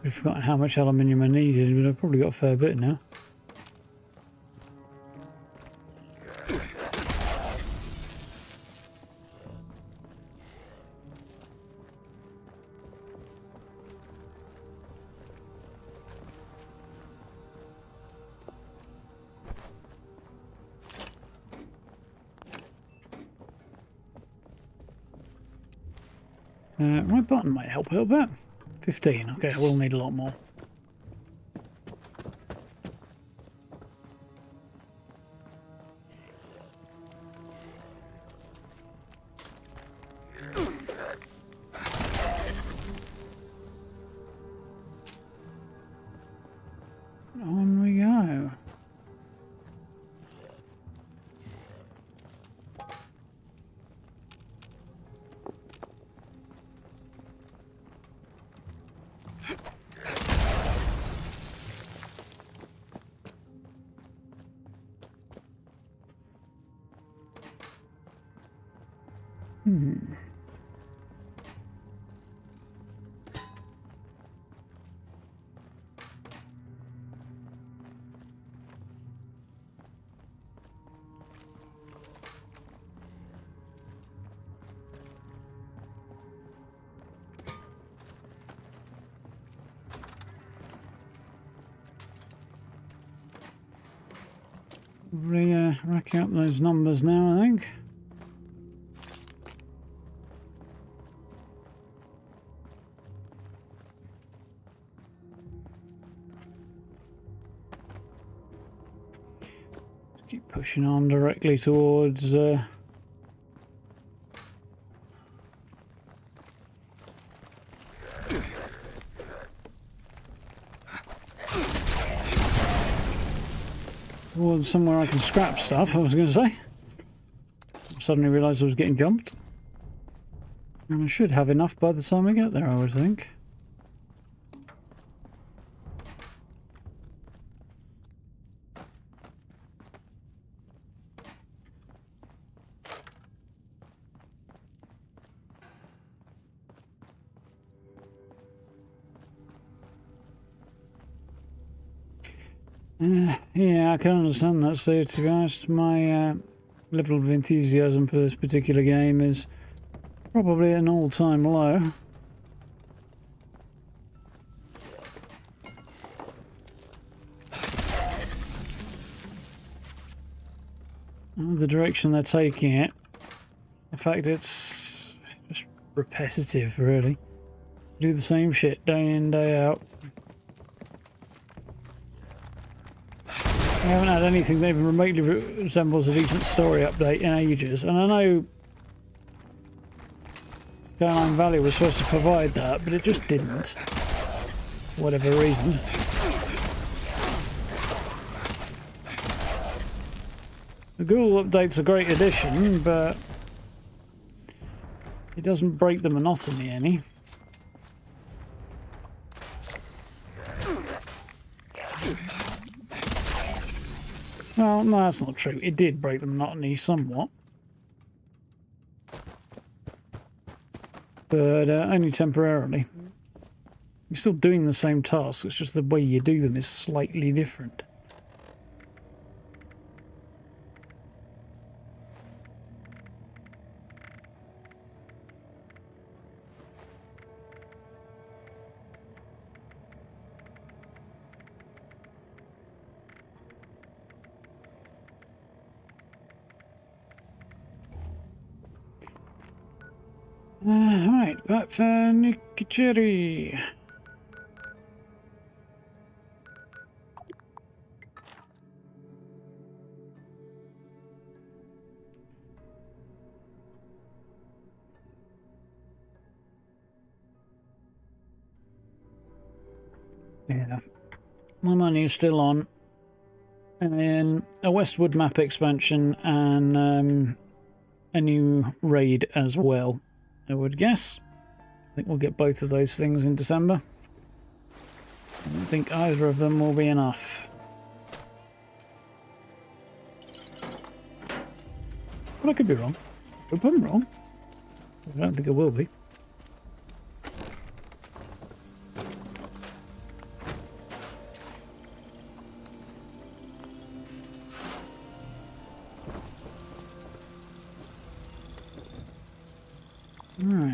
they? I've forgotten how much aluminium I needed, but I've probably got a fair bit now. Right button might help a little bit. 15. Okay, I will need a lot more. On we go. Racking up those numbers now, I think. Just keep pushing on directly towards towards somewhere I can scrap stuff, I was going to say. Suddenly realised I was getting jumped. And I should have enough by the time I get there, I would think. Yeah, I can understand that. So, to be honest, my level of enthusiasm for this particular game is probably at an all-time low. The direction they're taking it, in fact, it's just repetitive, really. Do the same shit day in, day out. I haven't had anything that even remotely resembles a decent story update in ages, and I know Skyline Valley was supposed to provide that, but it just didn't, for whatever reason. The Ghoul update's a great addition, but it doesn't break the monotony any. Well, no, that's not true. It did break the monotony somewhat. But only temporarily. You're still doing the same tasks, it's just the way you do them is slightly different. Right, back for Nikichiri. Yeah, my money is still on and a Westwood map expansion and a new raid as well, I would guess. I think we'll get both of those things in December. I don't think either of them will be enough. But I could be wrong. I hope I'm wrong. I don't think I will be.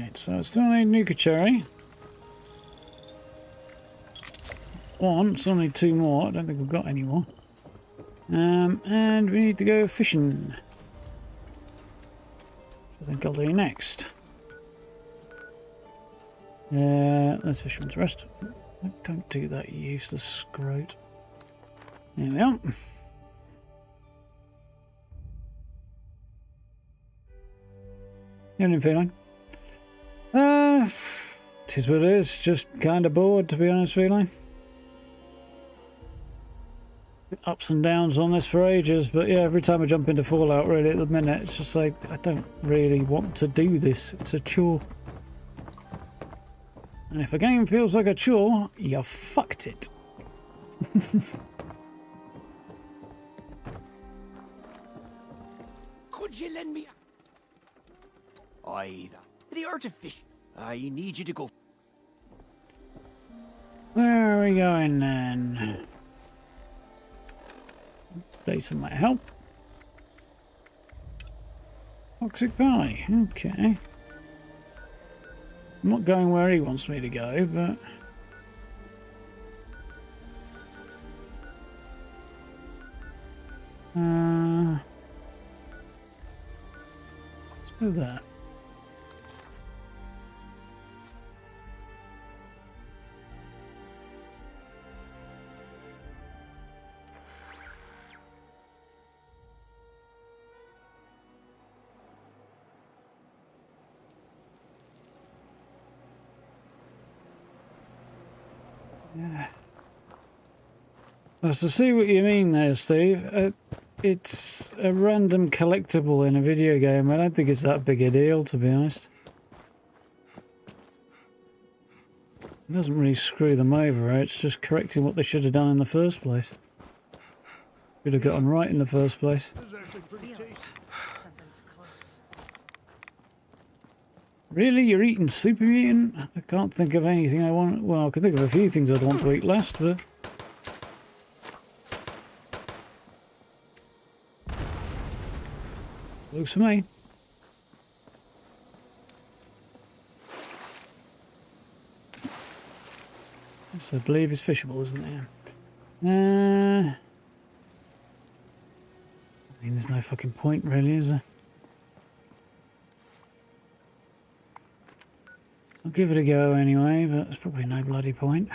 Right, so I still need Nuka Cherry. One, still need 2 more. I don't think we've got any more. And we need to go fishing. I think I'll do next. Let's Fisherman's Rest. Don't do that, you useless scrote. There we are. Evening feeling. It is what it is. Just kind of bored, to be honest, feeling. Ups and downs on this for ages, but yeah, every time I jump into Fallout, really, at the minute, it's just like, I don't really want to do this. It's a chore. And if a game feels like a chore, you fucked it. Could you lend me? Either. The artificial. I need you to go. Where are we going then? Data might help. Toxic Valley. Okay. I'm not going where he wants me to go, but... let's go there. Yeah. That's to see what you mean there, Steve. It's a random collectible in a video game. I don't think it's that big a deal, to be honest. It doesn't really screw them over, right? It's just correcting what they should have done in the first place. Should have gotten right in the first place. Something's close. Really? You're eating super mutant? I can't think of anything I want. Well, I could think of a few things I'd want to eat last, but... looks for me. Yes, I believe it's fishable, isn't it? I mean, there's no fucking point, really, is there? I'll give it a go anyway, but there's probably no bloody point.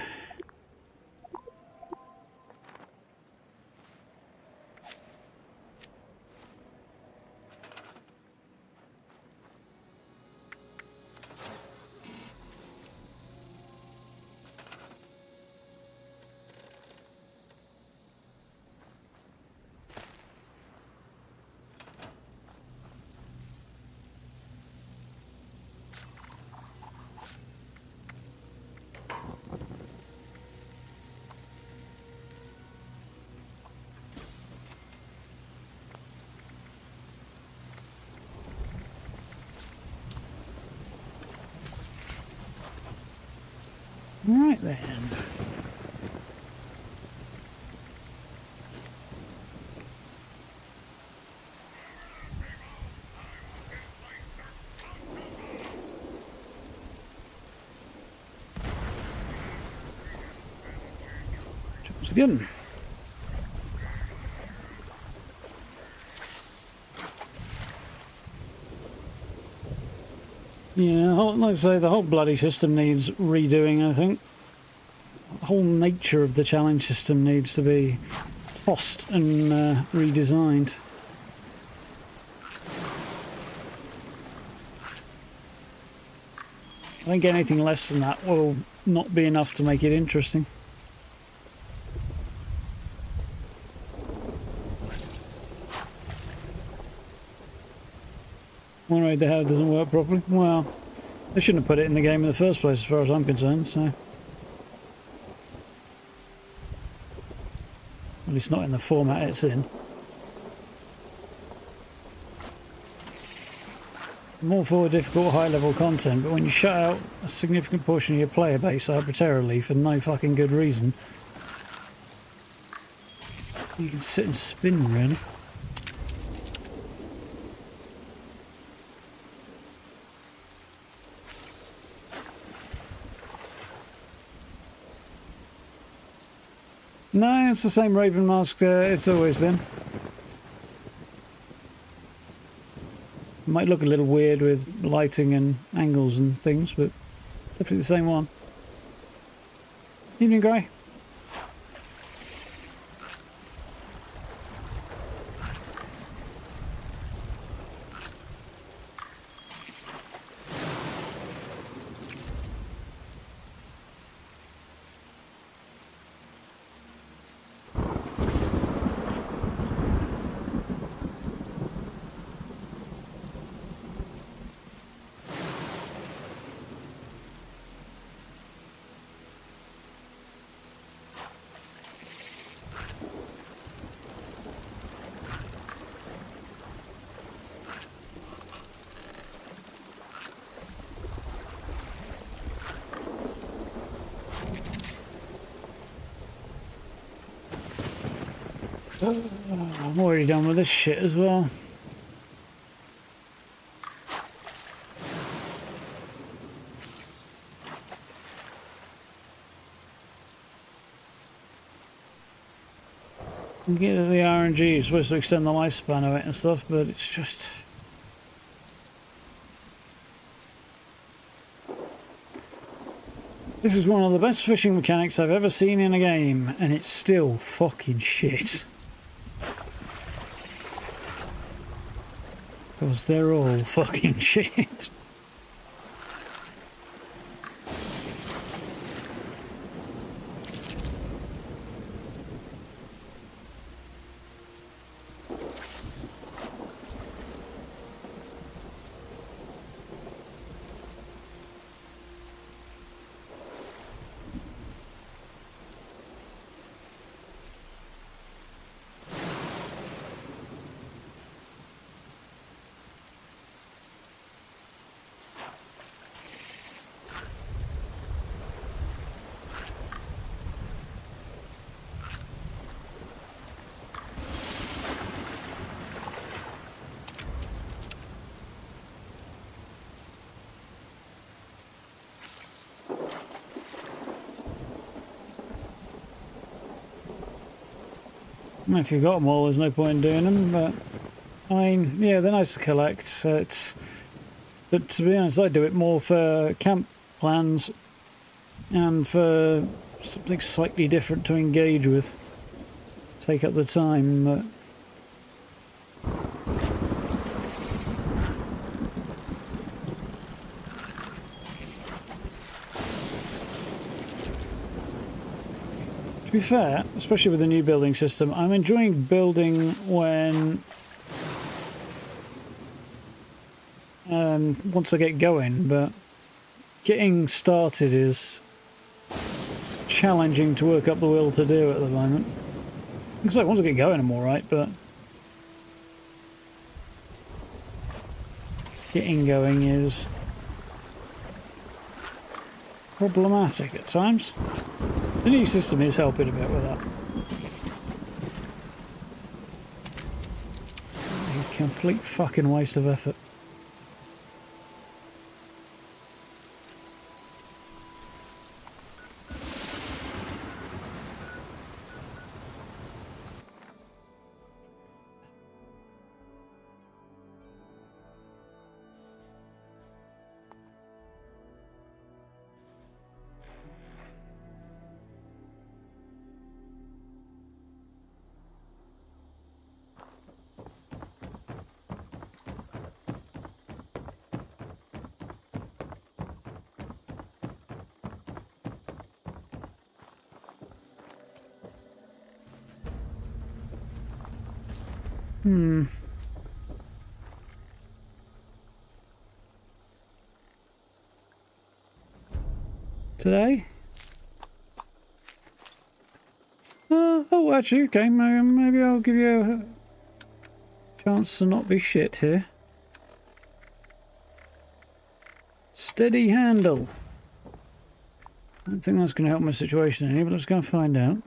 Right then. Jumps again. Yeah, like I say, the whole bloody system needs redoing, I think. The whole nature of the challenge system needs to be tossed and redesigned. I think anything less than that will not be enough to make it interesting. One raid they have doesn't work properly. Well, they shouldn't have put it in the game in the first place as far as I'm concerned, so... at least not in the format it's in. More for difficult high-level content, but when you shut out a significant portion of your player base arbitrarily for no fucking good reason, you can sit and spin, really. No, it's the same Raven mask it's always been. It might look a little weird with lighting and angles and things, but it's definitely the same one. Evening, Guy. I'm already done with this shit as well. I get that the RNG is supposed to extend the lifespan of it and stuff, but it's just... This is one of the best fishing mechanics I've ever seen in a game, and it's still fucking shit. Because they're all fucking shit. If you've got them all, there's no point in doing them, but I mean, yeah, they're nice to collect. So but to be honest, I do it more for camp plans and for something slightly different to engage with. Take up the time, but... To be fair, especially with the new building system, I'm enjoying building when... once I get going, but getting started is challenging to work up the will to do at the moment. Because once I get going I'm alright, but getting going is problematic at times. The new system is helping a bit with that. A complete fucking waste of effort. Today? Oh, actually, okay, maybe I'll give you a chance to not be shit here. Steady handle. I don't think that's going to help my situation any, but let's go and find out.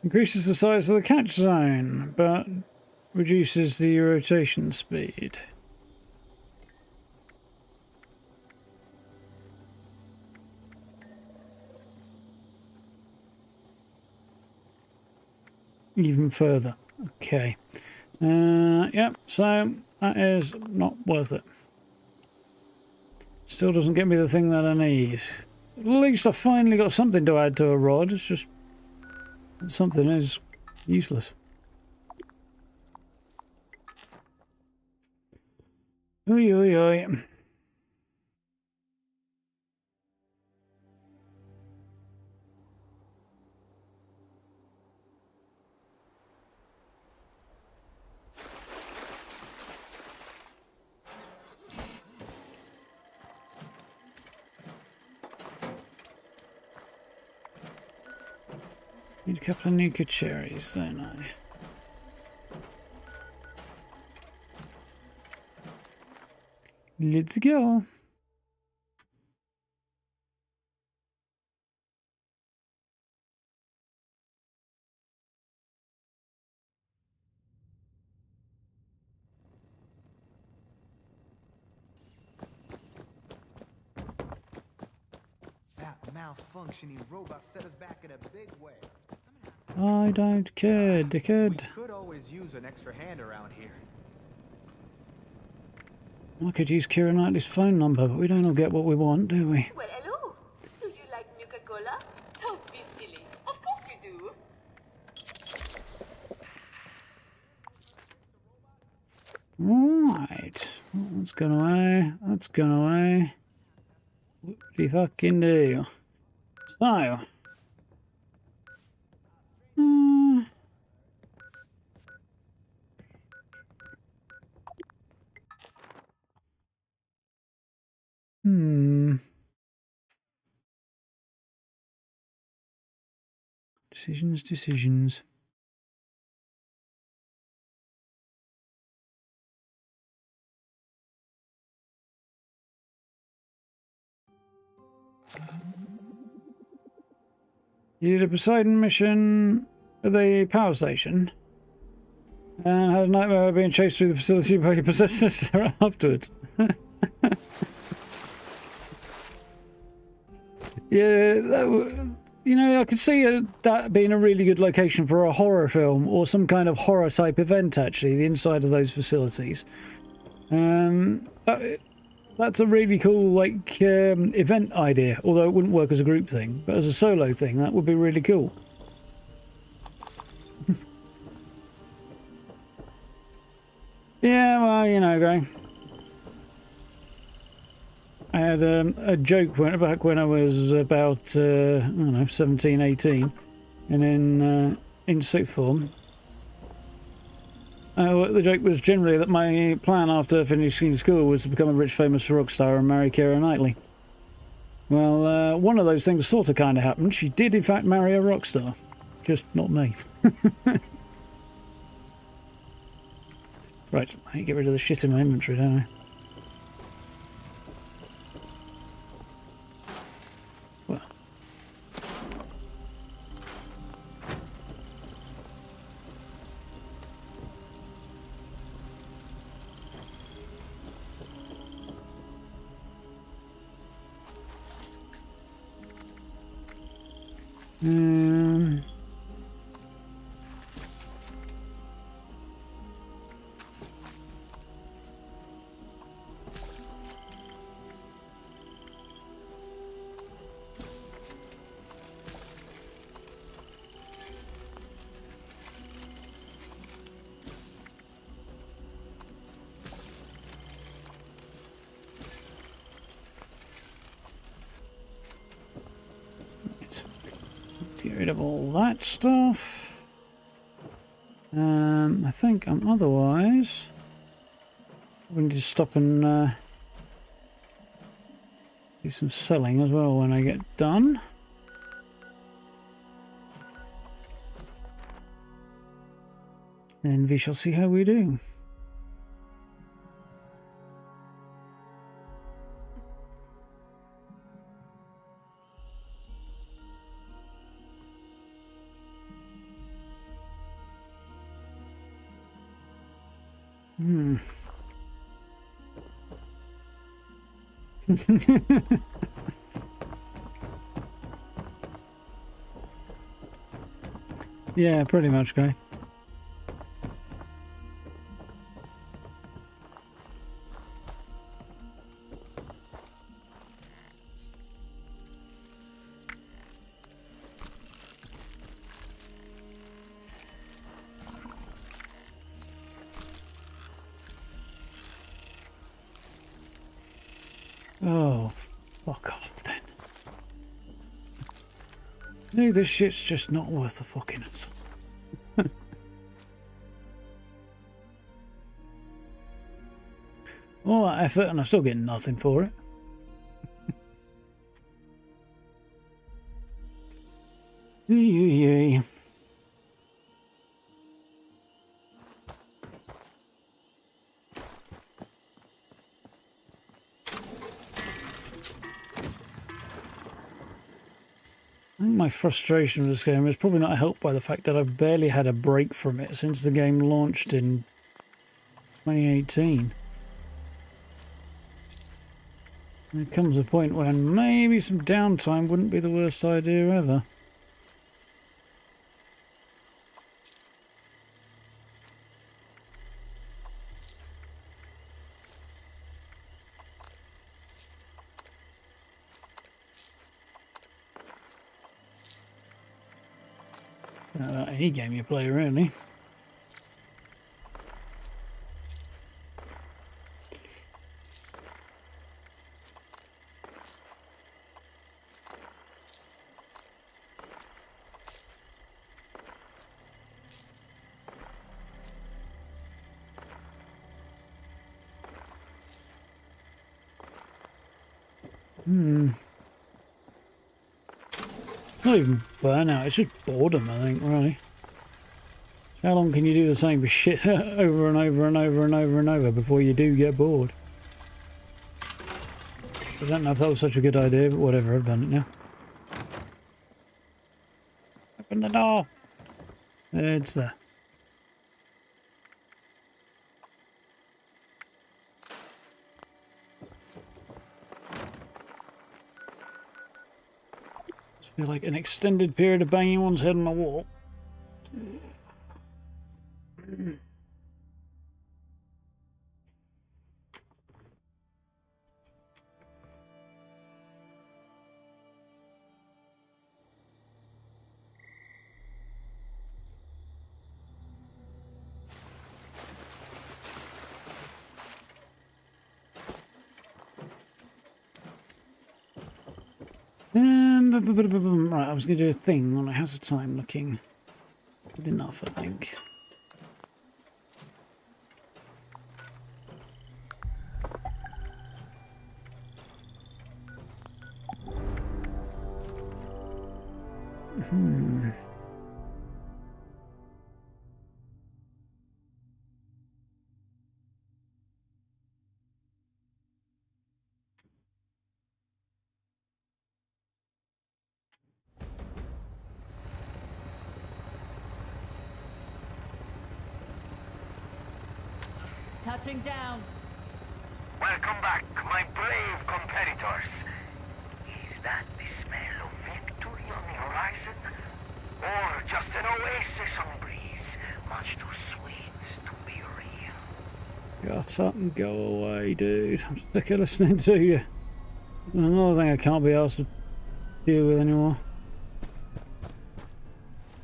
Increases the size of the catch zone, but reduces the rotation speed. Even further. Okay. Yep, so that is not worth it. Still doesn't get me the thing that I need. At least I finally got something to add to a rod. It's just something is useless. Oi, oi, oi. Need a couple of nuka cherries, don't I? Let's go. That malfunctioning robot set us back in a big way. I don't care, dickhead. We could always use an extra hand around here. I could use Keira Knightley's phone number, but we don't all get what we want, do we? Well, hello. Do you like Nuka-Cola? Don't be silly. Of course you do. Right. That's gone away. That's gone away. What do you fucking do? So. Decisions. You did a Poseidon mission at the power station and had a nightmare of being chased through the facility by your possessors afterwards. Yeah, you know, I could see that being a really good location for a horror film or some kind of horror type event, actually, the inside of those facilities. That's a really cool, like, event idea, although it wouldn't work as a group thing, but as a solo thing, that would be really cool. Yeah, well, you know, going. I had a joke back when I was about, I don't know, 17, 18, and then in sixth form. The joke was generally that my plan after finishing school was to become a rich, famous rock star and marry Keira Knightley. Well, one of those things sort of kind of happened. She did, in fact, marry a rock star. Just not me. Right, I need to get rid of the shit in my inventory, don't I? Well. Get rid of all that stuff. I think I'm otherwise. We need to stop and do some selling as well when I get done. And we shall see how we do. Yeah, pretty much, guy. Oh, fuck off then. No, this shit's just not worth the fucking hassle. All that effort and I still get nothing for it. I think my frustration with this game is probably not helped by the fact that I've barely had a break from it since the game launched in 2018. There comes a point when maybe some downtime wouldn't be the worst idea ever. Any game you play, really. It's not even burnout, it's just boredom, I think, really. How long can you do the same shit over and over and over and over and over before you do get bored? I don't know if that was such a good idea, but whatever, I've done it now. Open the door! It's there. I feel like an extended period of banging one's head on the wall. Right, I was going to do a thing on a How's the time looking? Good enough, I think. Touching down. Welcome back, my brave competitors. Is that the smell of victory on the horizon? Or just an oasis on breeze, much too sweet to be real? Got up and go away, dude. I'm sick of listening to you. Another thing I can't be asked to deal with anymore.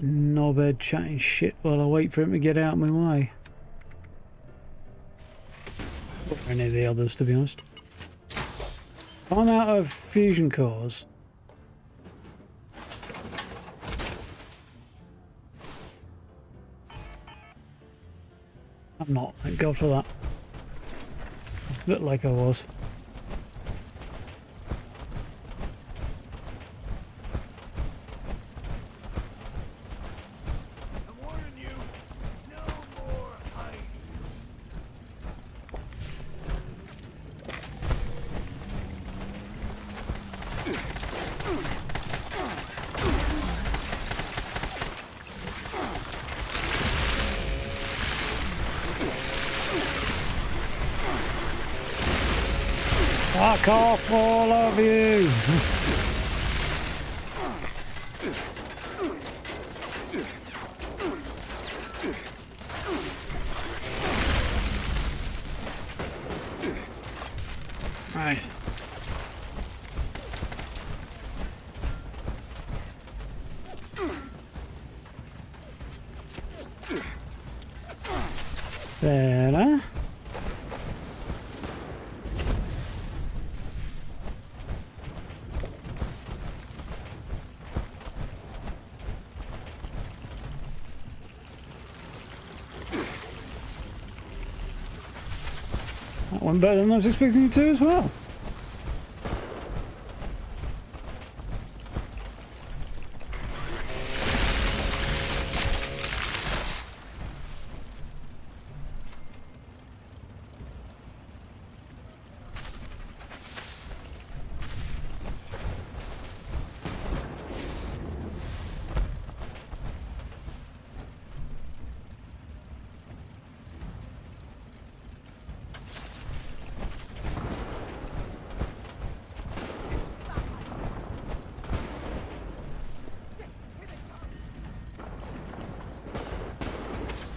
Knobhead chatting shit while I wait for him to get out of my way. Or any of the others, to be honest. I'm out of fusion cores. I'm not, thank God for that. Looked like I was. Fuck off, all of you! Right. Better. That one better than I was expecting it to as well.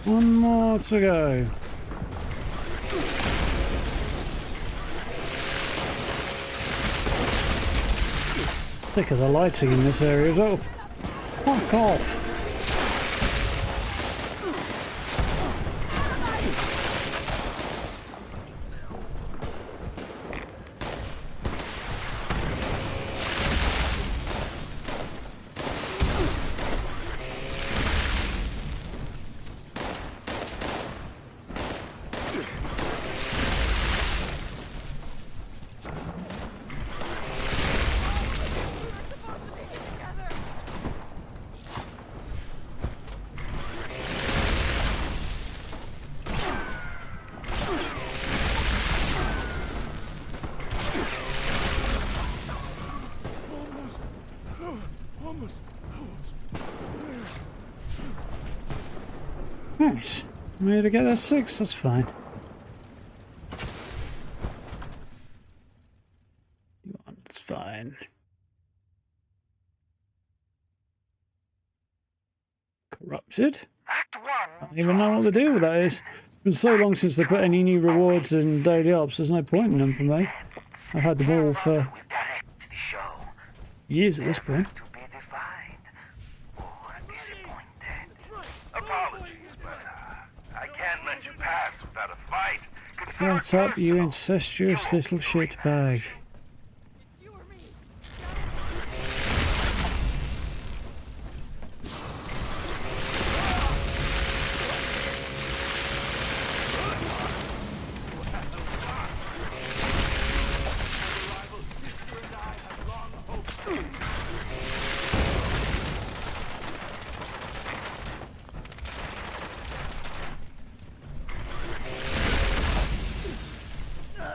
One more to go. Sick of the lighting in this area as well. Fuck off. Nice. Made to get that 6, that's fine. It's fine. Corrupted. I don't even know what to do with that is. It's been so long since they put any new rewards in daily ops, there's no point in them for me. I've had them all for years at this point. Shut up, you incestuous little shitbag.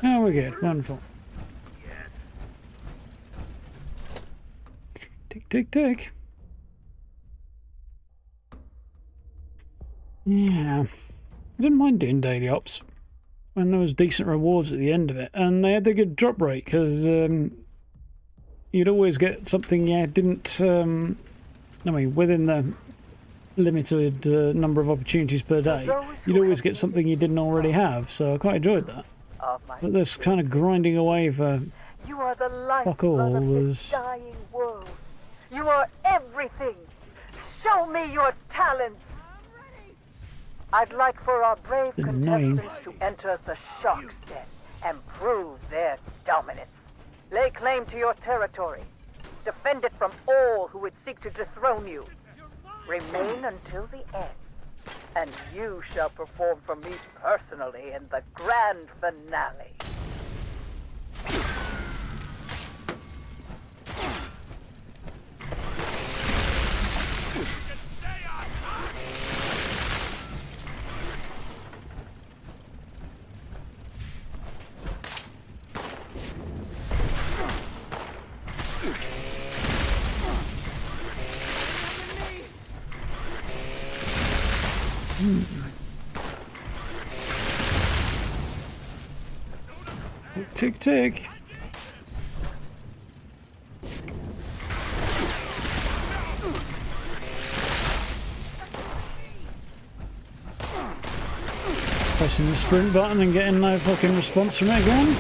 Oh, we're good. Wonderful. Tick, tick, tick. Yeah. I didn't mind doing daily ops when there was decent rewards at the end of it. And they had a good drop rate because you'd always get something you didn't... I mean, within the limited number of opportunities per day, you'd always get something you didn't already have. So I quite enjoyed that. But this kind of grinding away for you are the fuck all was... dying world. You are everything. Show me your talents. I'd like for our brave contestants to enter the Shark's Den and prove their dominance. Lay claim to your territory. Defend it from all who would seek to dethrone you. Remain until the end. And you shall perform for me personally in the grand finale. Tick, tick, tick. Pressing the sprint button and getting no fucking response from it again.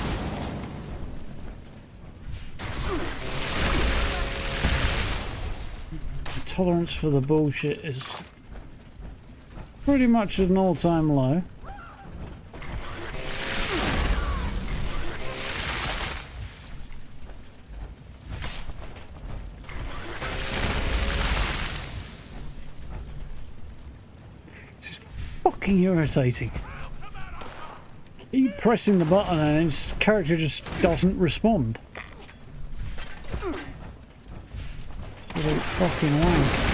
The tolerance for the bullshit is pretty much at an all-time low. Fucking irritating. Keep pressing the button and his character just doesn't respond. Absolute fucking wank.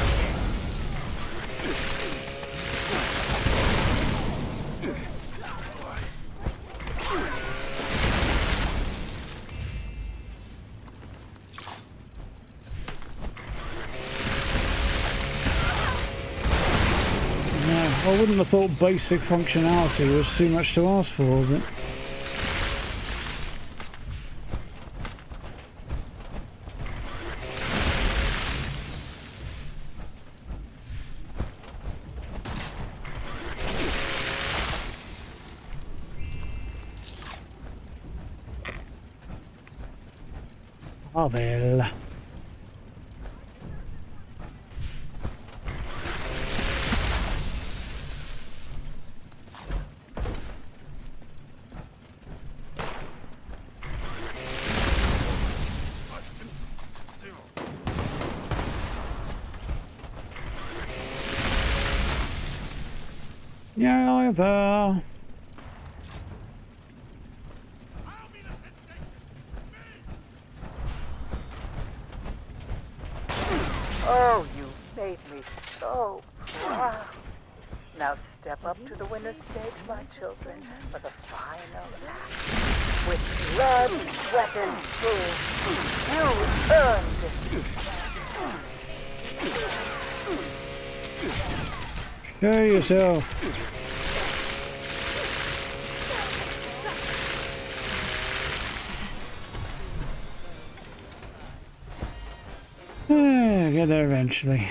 I wouldn't have thought basic functionality was too much to ask for, but... Ah, well. Yeah, there. Oh, you made me so proud. Now step up to the winner's stage, my children, for the final act. With blood, sweat, and soul, you earned it. Show yourself. Get there eventually.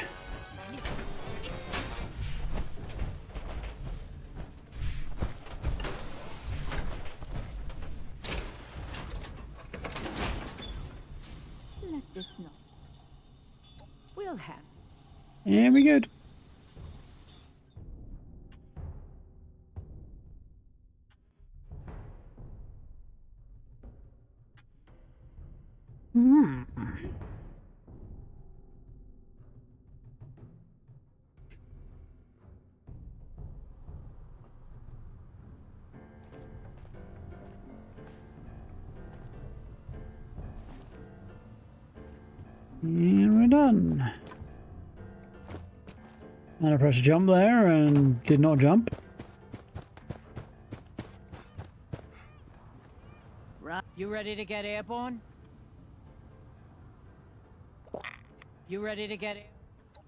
Let this know. We'll have. Yeah, we good. And we're done. And I pressed jump there and did not jump. Right. You ready to get airborne? You ready to get air?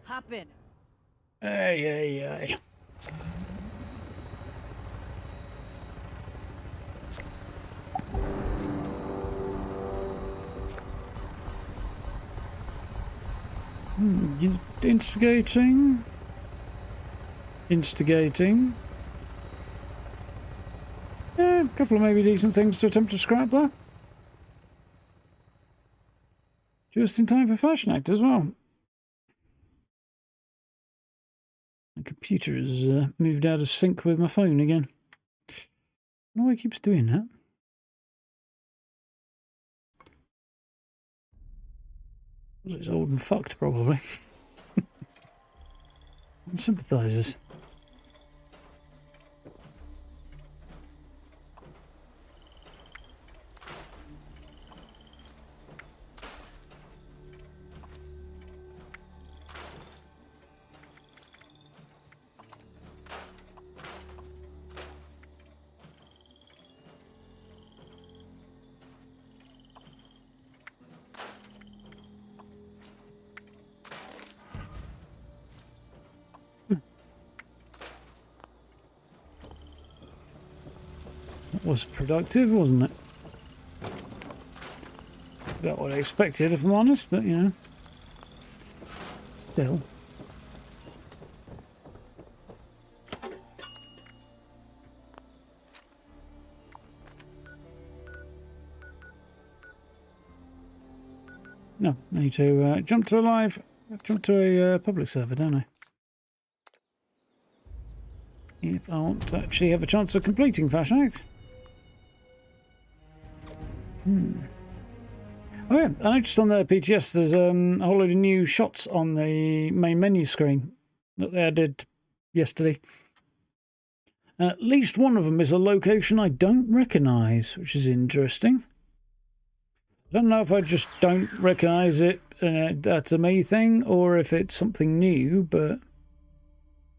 Hop in. Hey, hey, hey. Instigating. Yeah, a couple of maybe decent things to attempt to scrap there. Just in time for Fasnacht as well. My computer has moved out of sync with my phone again. I don't know why it keeps doing that. It's old and fucked, probably. Sympathizers. Was productive, wasn't it? About what I expected, if I'm honest, but you know, still. No, I need to jump to a public server, don't I? If I want to actually have a chance of completing Fasnacht. Oh yeah, I noticed on the PTS there's a whole load of new shots on the main menu screen that they added yesterday. At least one of them is a location I don't recognise, which is interesting. I don't know if I just don't recognise it and that's a me thing, or if it's something new, but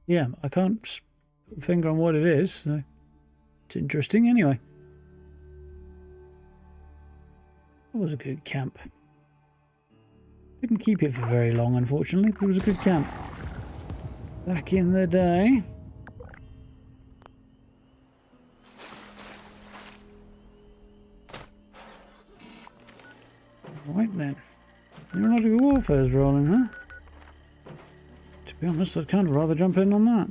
yeah, I can't put a finger on what it is, so it's interesting anyway. It was a good camp. Didn't keep it for very long, unfortunately, but it was a good camp. Back in the day. Right then. Neurological warfare's rolling, huh? To be honest, I'd kind of rather jump in on that.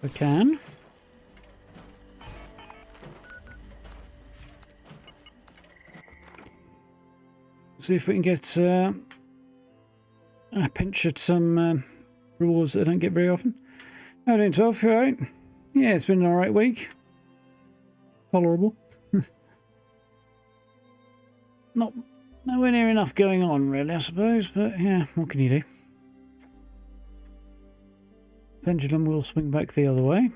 I can. See if we can get a pinch at some rewards that I don't get very often. How doing, 12? You alright? Yeah, it's been an alright week. Tolerable. Nowhere near enough going on, really, I suppose, but yeah, what can you do? Pendulum will swing back the other way.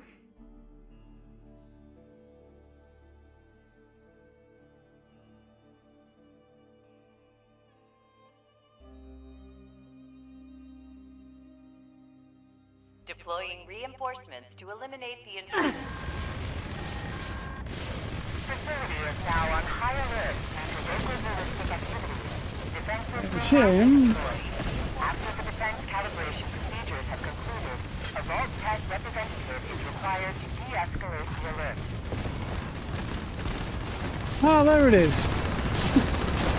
Deploying reinforcements to eliminate the intrusion. Facility is now on high alert due to local ballistic activity. Defensive Xion. After the defense calibration procedures have concluded, a Vault Tech representative is required to de-escalate the alert. Ah, there it is.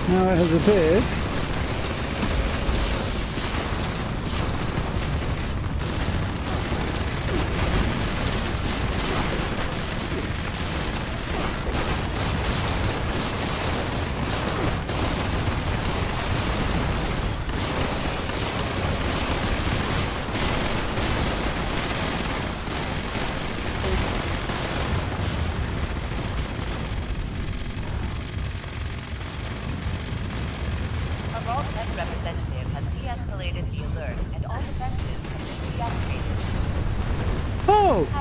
Now it has appeared.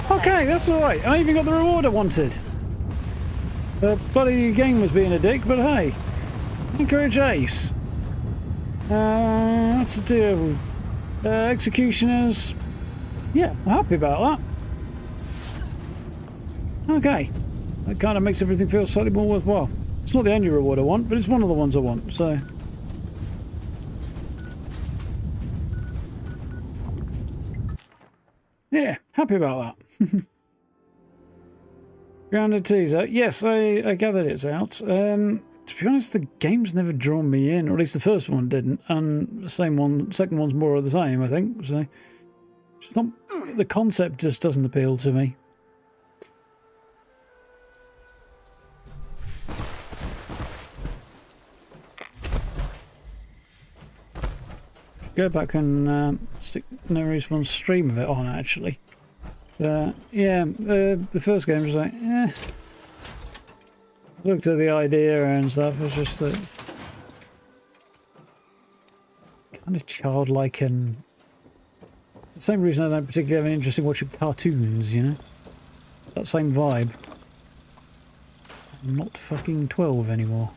Okay, that's alright. I even got the reward I wanted. The bloody game was being a dick, but hey. Encourage Ace. What's the deal? Executioners. Yeah, I'm happy about that. Okay. That kind of makes everything feel slightly more worthwhile. It's not the only reward I want, but it's one of the ones I want, so... yeah, happy about that. Grounded teaser. Yes, I gathered it's out. To be honest, the game's never drawn me in, or at least the first one didn't, and the second one's more of the same, I think. So, it's not, the concept just doesn't appeal to me. Go back and stick No Respawn's stream of it on, actually. Yeah, the first game was like, eh. Looked at the idea and stuff, it's just kind of childlike, and it's the same reason I don't particularly have an interest in watching cartoons, you know? It's that same vibe. I'm not fucking 12 anymore.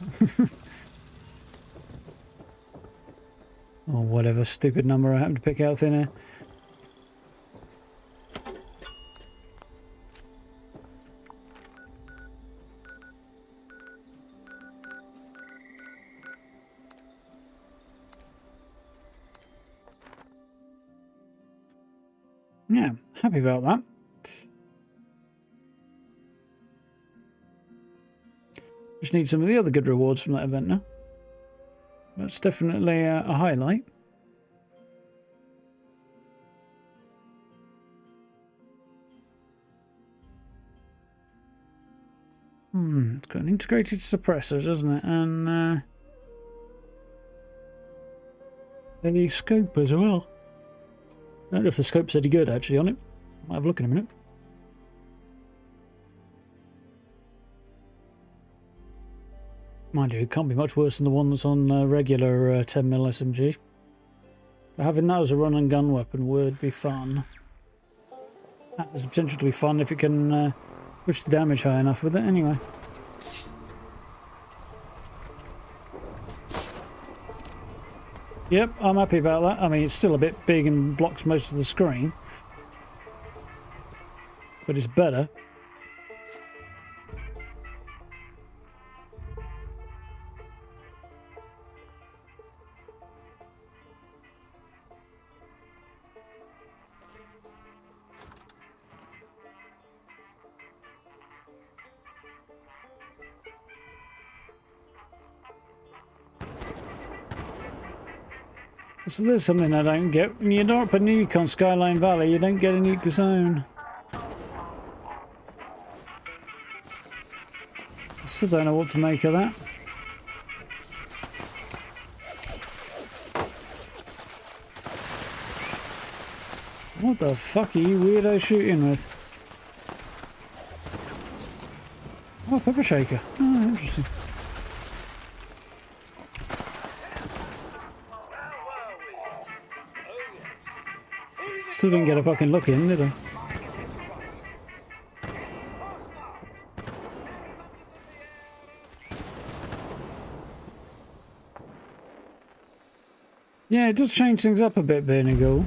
Or whatever stupid number I happen to pick out thin air. Yeah, happy about that. Just need some of the other good rewards from that event now. That's definitely a highlight. It's got an integrated suppressor, doesn't it? And a scope as well. I don't know if the scope's any good actually on it. I'll have a look in a minute. Mind you, it can't be much worse than the one that's on regular 10mm SMG. But having that as a run and gun weapon would be fun. That has the potential to be fun if it can push the damage high enough with it anyway. Yep, I'm happy about that. I mean, it's still a bit big and blocks most of the screen. But it's better. So there's something I don't get. When you drop a nuke on Skyline Valley, you don't get a nuke zone. I still don't know what to make of that. What the fuck are you weirdo shooting with? Oh, pepper shaker. Oh, interesting. Still didn't get a fucking look in, did I? Yeah, it does change things up a bit, Bernigal.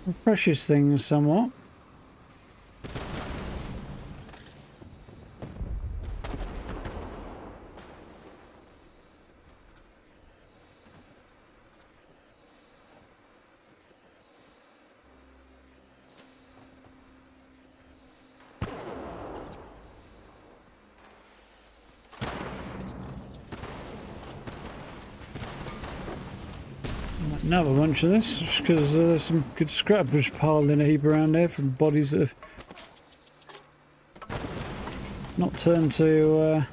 Refreshes things somewhat. Another bunch of this, because there's some good scrap just piled in a heap around there from bodies that have not turned to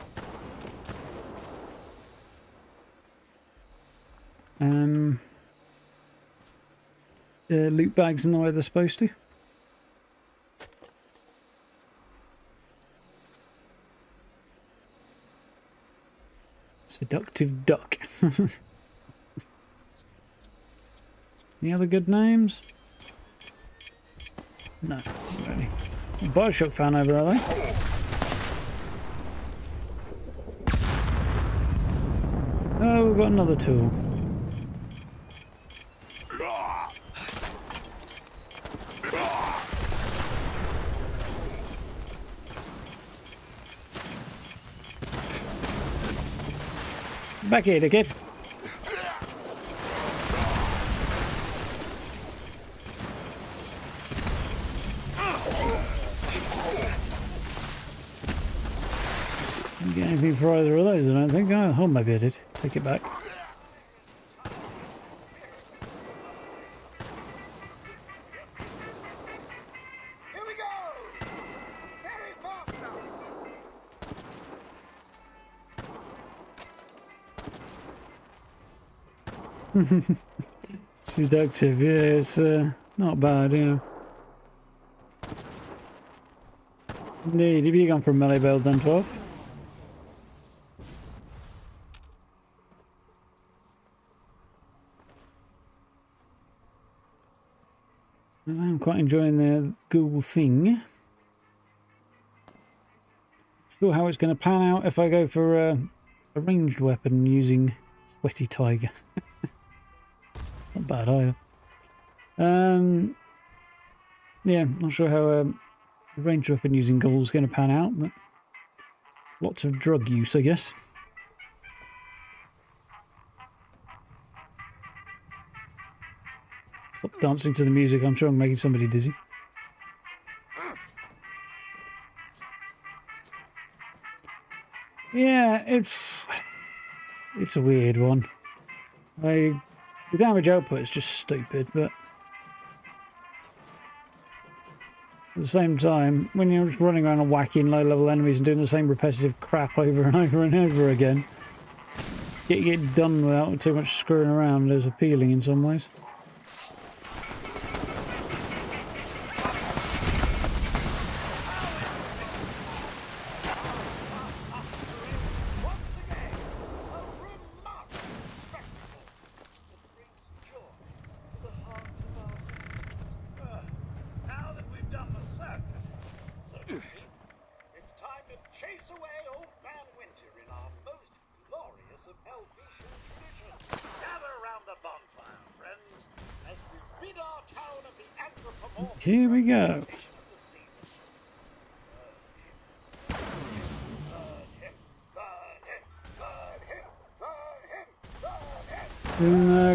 loot bags in the way they're supposed to. Seductive duck. Any other good names? No, not really. Bioshock fan over, are they? Oh, we've got another tool. Back here, dickhead. Didn't get anything for either of those, I don't think. Oh, maybe I did. Take it back. Here we go! Very fast now! Seductive, yeah, it's not bad, yeah. Indeed, have you gone for a melee build then, 12? I'm quite enjoying the Google thing. Sure how it's going to pan out if I go for a ranged weapon using Sweaty Tiger. It's not bad either. Yeah, not sure how a ranged weapon using gold is going to pan out, but lots of drug use, I guess. Stop dancing to the music, I'm sure I'm making somebody dizzy. Yeah, it's a weird one. The damage output is just stupid, but at the same time, when you're just running around and whacking low-level enemies and doing the same repetitive crap over and over and over again, getting it done without too much screwing around is appealing in some ways. Now that we've done the circuit, so to speak, it's time to chase away Old Man Winter in our most glorious of Helvetian tradition. Gather around the bonfire, friends, as we rid our town of the anthropomorphic Here we go. of the season.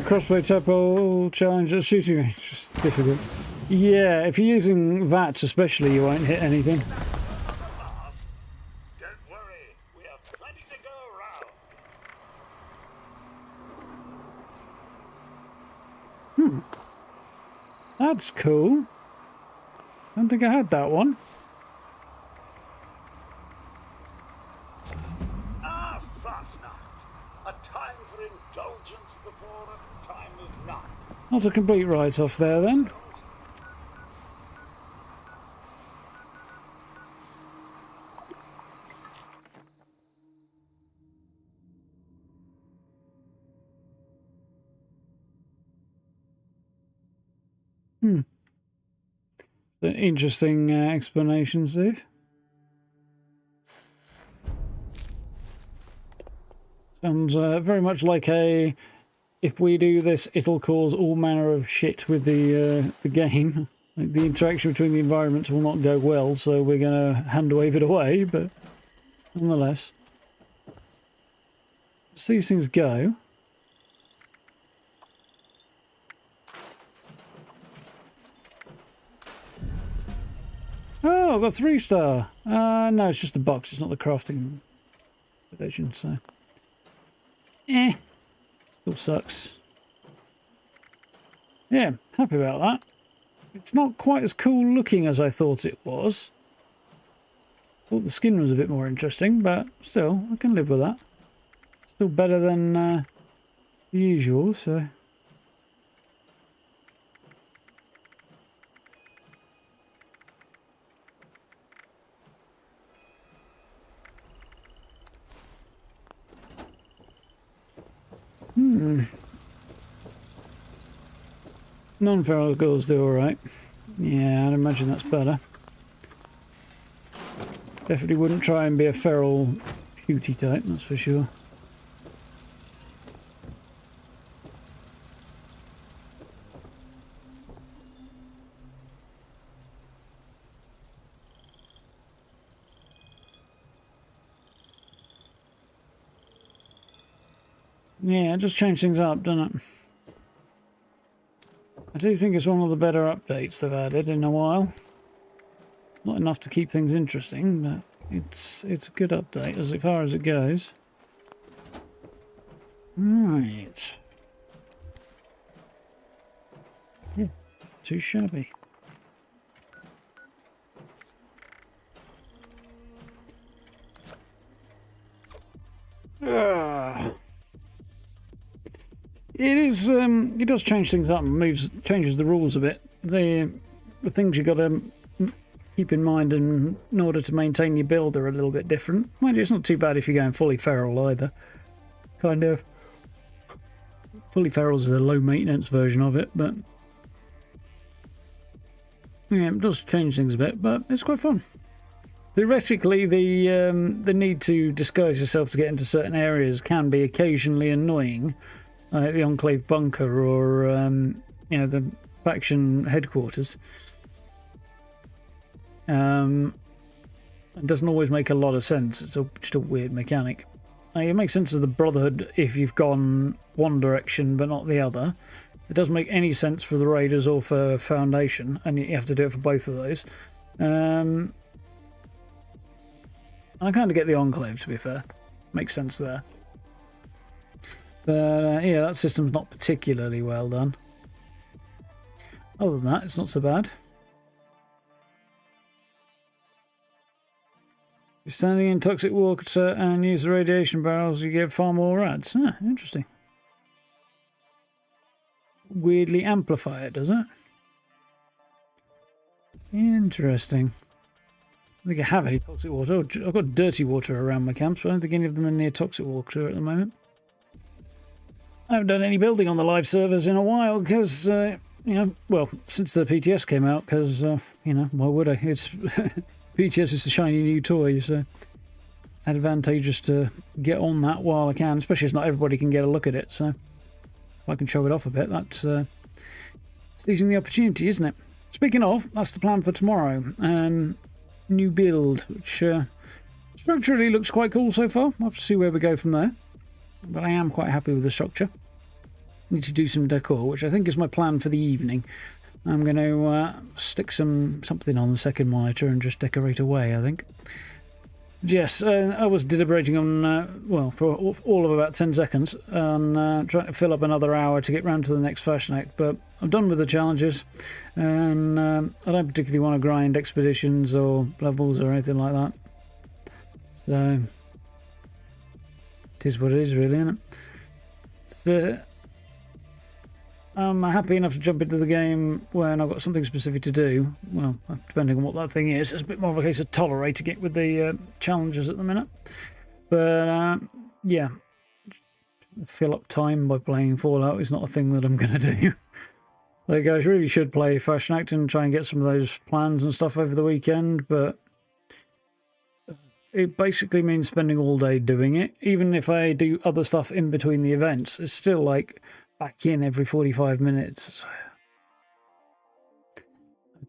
Crossbow temple challenge at shooting range. Just difficult. Yeah, if you're using VATs especially, you won't hit anything. Don't worry, we have plenty to go around. That's cool. Don't think I had that one. Ah, Fasnacht. A time for indulgence before a time of none. Not a complete write-off there then. Interesting explanation, Steve. Sounds very much like a, if we do this, it'll cause all manner of shit with the game. Like the interaction between the environments will not go well, so we're going to hand wave it away, but nonetheless. As these things go. Oh, I've got 3-star. No, it's just the box. It's not the crafting version, so... Still sucks. Yeah, happy about that. It's not quite as cool looking as I thought it was. Thought the skin was a bit more interesting, but still, I can live with that. Still better than the usual, so... Non-feral girls do alright. Yeah, I'd imagine that's better. Definitely wouldn't try and be a feral shooty type, that's for sure. Yeah, it just changed things up, doesn't it? I do think it's one of the better updates they've added in a while. It's not enough to keep things interesting, but it's a good update as far as it goes. Right. Yeah, too shabby. It is. It does change things up and changes the rules a bit. The things you got to keep in mind in order to maintain your build are a little bit different. Mind you, it's not too bad if you're going fully feral either. Kind of. Fully feral is a low maintenance version of it, but yeah, it does change things a bit. But it's quite fun. Theoretically, the need to disguise yourself to get into certain areas can be occasionally annoying. The Enclave bunker or you know, the faction headquarters. It doesn't always make a lot of sense. It's just a weird mechanic. It makes sense of the Brotherhood if you've gone one direction but not the other. It doesn't make any sense for the Raiders or for Foundation, and you have to do it for both of those. I kind of get the Enclave, to be fair. makes sense there. But yeah, that system's not particularly well done. Other than that, it's not so bad. You're standing in toxic water and use the radiation barrels, you get far more rats. Ah, interesting. Weirdly amplify it, does it? Interesting. I think I have any toxic water. I've got dirty water around my camps, but I don't think any of them are near toxic water at the moment. I haven't done any building on the live servers in a while because, you know, well, since the PTS came out, because, you know, why would I? It's PTS is the shiny new toy, so advantageous to get on that while I can, especially as not everybody can get a look at it, so if I can show it off a bit, that's seizing the opportunity, isn't it? Speaking of, that's the plan for tomorrow. New build, which structurally looks quite cool so far. We'll have to see where we go from there. But I am quite happy with the structure. Need to do some decor, which I think is my plan for the evening. I'm going to stick something on the second monitor and just decorate away, I think. Yes, I was deliberating on, well, for all of about 10 seconds, on trying to fill up another hour to get round to the next Fasnacht, but I'm done with the challenges, and I don't particularly want to grind expeditions or levels or anything like that. So, it is what it is, really, isn't it? I'm happy enough to jump into the game when I've got something specific to do. Well, depending on what that thing is. It's a bit more of a case of tolerating it with the challenges at the minute. But, yeah. Fill up time by playing Fallout is not a thing that I'm going to do. Like, I really should play Fasnacht and try and get some of those plans and stuff over the weekend, but it basically means spending all day doing it. Even if I do other stuff in between the events, it's still like back in every 45 minutes. I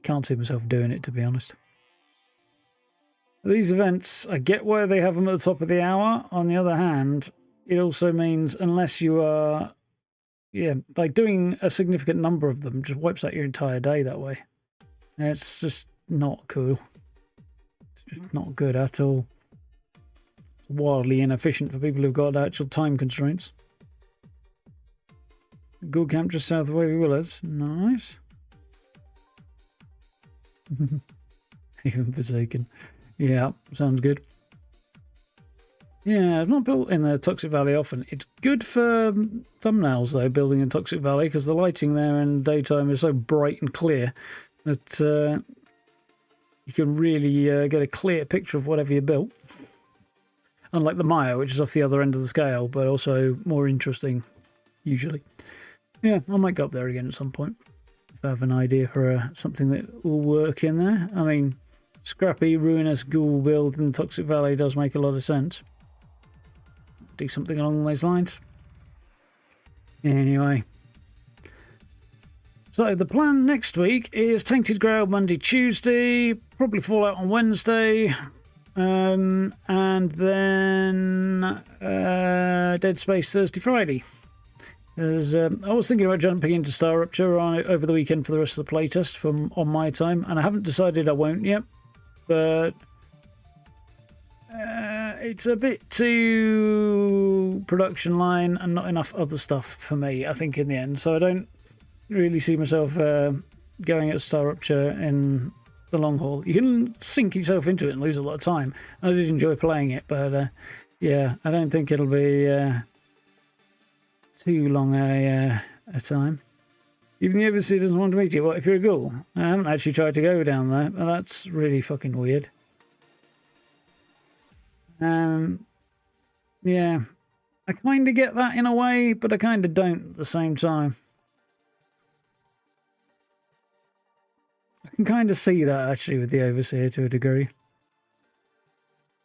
can't see myself doing it, to be honest. These events, I get why they have them at the top of the hour. On the other hand, it also means unless you are, yeah, like doing a significant number of them just wipes out your entire day that way. It's just not cool. It's just not good at all. It's wildly inefficient for people who've got actual time constraints. Good camp just south of Wavy Willows. Nice. Even Forsaken. Yeah, sounds good. Yeah, I've not built in the Toxic Valley often. It's good for thumbnails, though, building in Toxic Valley, because the lighting there in the daytime is so bright and clear that you can really get a clear picture of whatever you built. Unlike the Maya, which is off the other end of the scale, but also more interesting, usually. Yeah, I might go up there again at some point. If I have an idea for something that will work in there. I mean, scrappy, ruinous ghoul build in Toxic Valley does make a lot of sense. Do something along those lines. Anyway. So the plan next week is Tainted Grail Monday, Tuesday, probably Fallout on Wednesday, and then Dead Space Thursday, Friday. As, I was thinking about jumping into Star Rupture over the weekend for the rest of the playtest on my time, and I haven't decided I won't yet, but it's a bit too production line and not enough other stuff for me, I think, in the end. So I don't really see myself going at Star Rupture in the long haul. You can sink yourself into it and lose a lot of time. I did enjoy playing it, but yeah, I don't think it'll be too long a time. Even the Overseer doesn't want to meet you. What if you're a ghoul? I haven't actually tried to go down there. Well, that's really fucking weird. Yeah, I kind of get that in a way, but I kind of don't at the same time. I can kind of see that actually with the Overseer to a degree.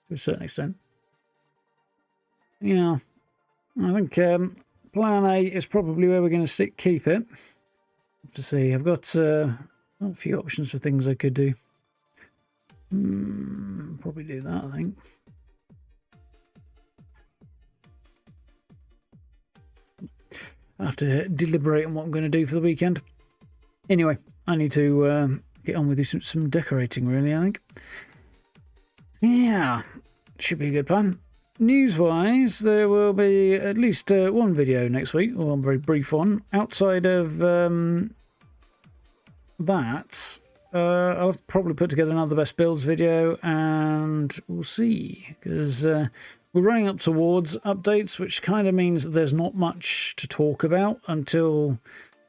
To a certain extent. Yeah, I think plan A is probably where we're going to keep it. Have to see. I've got a few options for things I could do. Probably do that, I think. I have to deliberate on what I'm going to do for the weekend. Anyway, I need to get on with some decorating, really, I think. Yeah, should be a good plan. news-wise, there will be at least one video next week, or a very brief one. Outside of that, I'll probably put together another best builds video, and we'll see, because we're running up towards updates, which kind of means that there's not much to talk about until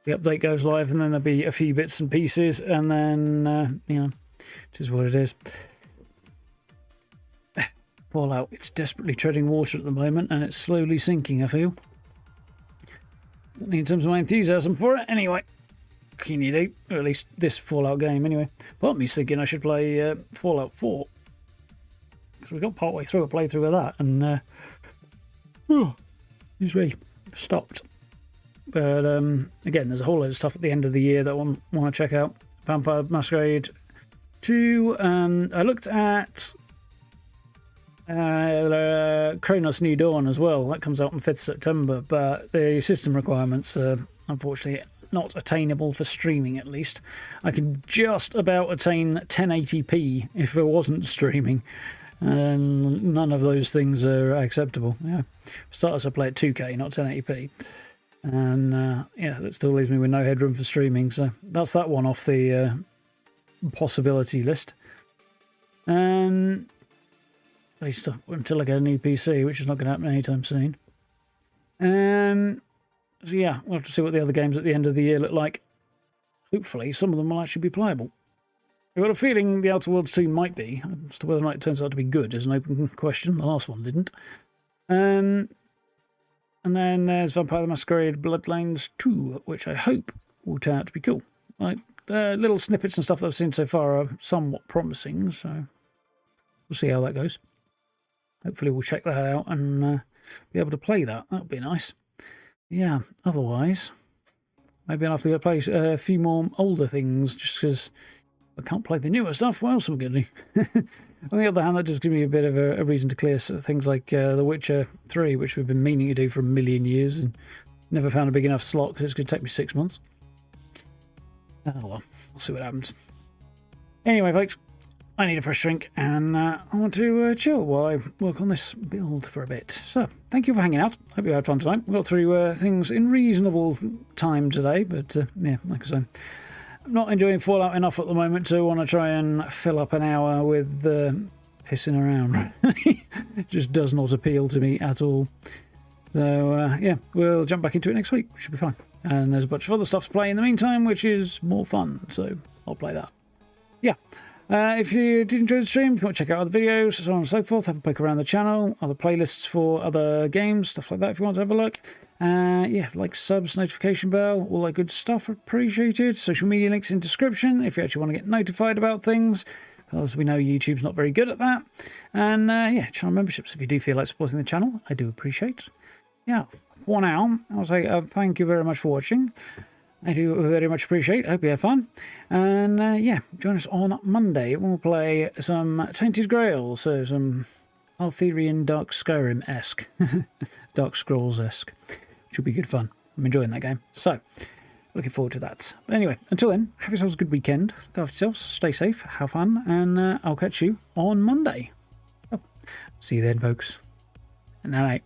the update goes live, and then there'll be a few bits and pieces, and then, you know, it is what it is. Fallout, it's desperately treading water at the moment, and it's slowly sinking, I feel. In terms of my enthusiasm for it, anyway. Can you do? Or at least this Fallout game, anyway. Part of me's thinking I should play Fallout 4. Because we got partway through a playthrough of that, and excuse me, stopped. But again, there's a whole load of stuff at the end of the year that I want to check out. Vampire Masquerade 2. I looked at Kronos New Dawn as well. That comes out on 5th September, but the system requirements are unfortunately not attainable for streaming, at least. I can just about attain 1080p if it wasn't streaming, and none of those things are acceptable. Yeah, for starters, I play at 2K, not 1080p, and yeah, that still leaves me with no headroom for streaming, so that's that one off the possibility list. At least until I get a new PC, which is not going to happen anytime soon. So yeah, we'll have to see what the other games at the end of the year look like. Hopefully, some of them will actually be playable. I've got a feeling the Outer Worlds 2 might be. As to whether or not it turns out to be good is an open question. The last one didn't. And then there's Vampire the Masquerade Bloodlines 2, which I hope will turn out to be cool. Like, little snippets and stuff that I've seen so far are somewhat promising, so we'll see how that goes. Hopefully we'll check that out and be able to play that. That would be nice. Yeah, otherwise, maybe I'll have to go play a few more older things just because I can't play the newer stuff. What else am I going to do? On the other hand, that just gives me a bit of a reason to clear things like The Witcher 3, which we've been meaning to do for a million years and never found a big enough slot because it's going to take me 6 months. Oh well, we'll see what happens. Anyway, folks, I need a fresh drink, and I want to chill while I work on this build for a bit. So, thank you for hanging out. Hope you had fun tonight. We got through things in reasonable time today, but yeah, like I say, I'm not enjoying Fallout enough at the moment to want to try and fill up an hour with pissing around. It just does not appeal to me at all. So, yeah, we'll jump back into it next week, which should be fine. And there's a bunch of other stuff to play in the meantime, which is more fun, so I'll play that. Yeah. If you did enjoy the stream, if you want to check out other videos, so on and so forth, have a poke around the channel, other playlists for other games, stuff like that if you want to have a look. Yeah, like subs, notification bell, all that good stuff, appreciated. Social media links in description if you actually want to get notified about things, because we know YouTube's not very good at that. And yeah, channel memberships if you do feel like supporting the channel, I do appreciate. Yeah, for now, I'll say thank you very much for watching. I do very much appreciate. I hope you had fun. And yeah, join us on Monday. We'll play some Tainted Grail, so some Arthurian Dark Skyrim-esque, Dark Scrolls-esque, which will be good fun. I'm enjoying that game. So, looking forward to that. But anyway, until then, have yourselves a good weekend. Look after yourselves, stay safe, have fun, and I'll catch you on Monday. Oh, see you then, folks. And night.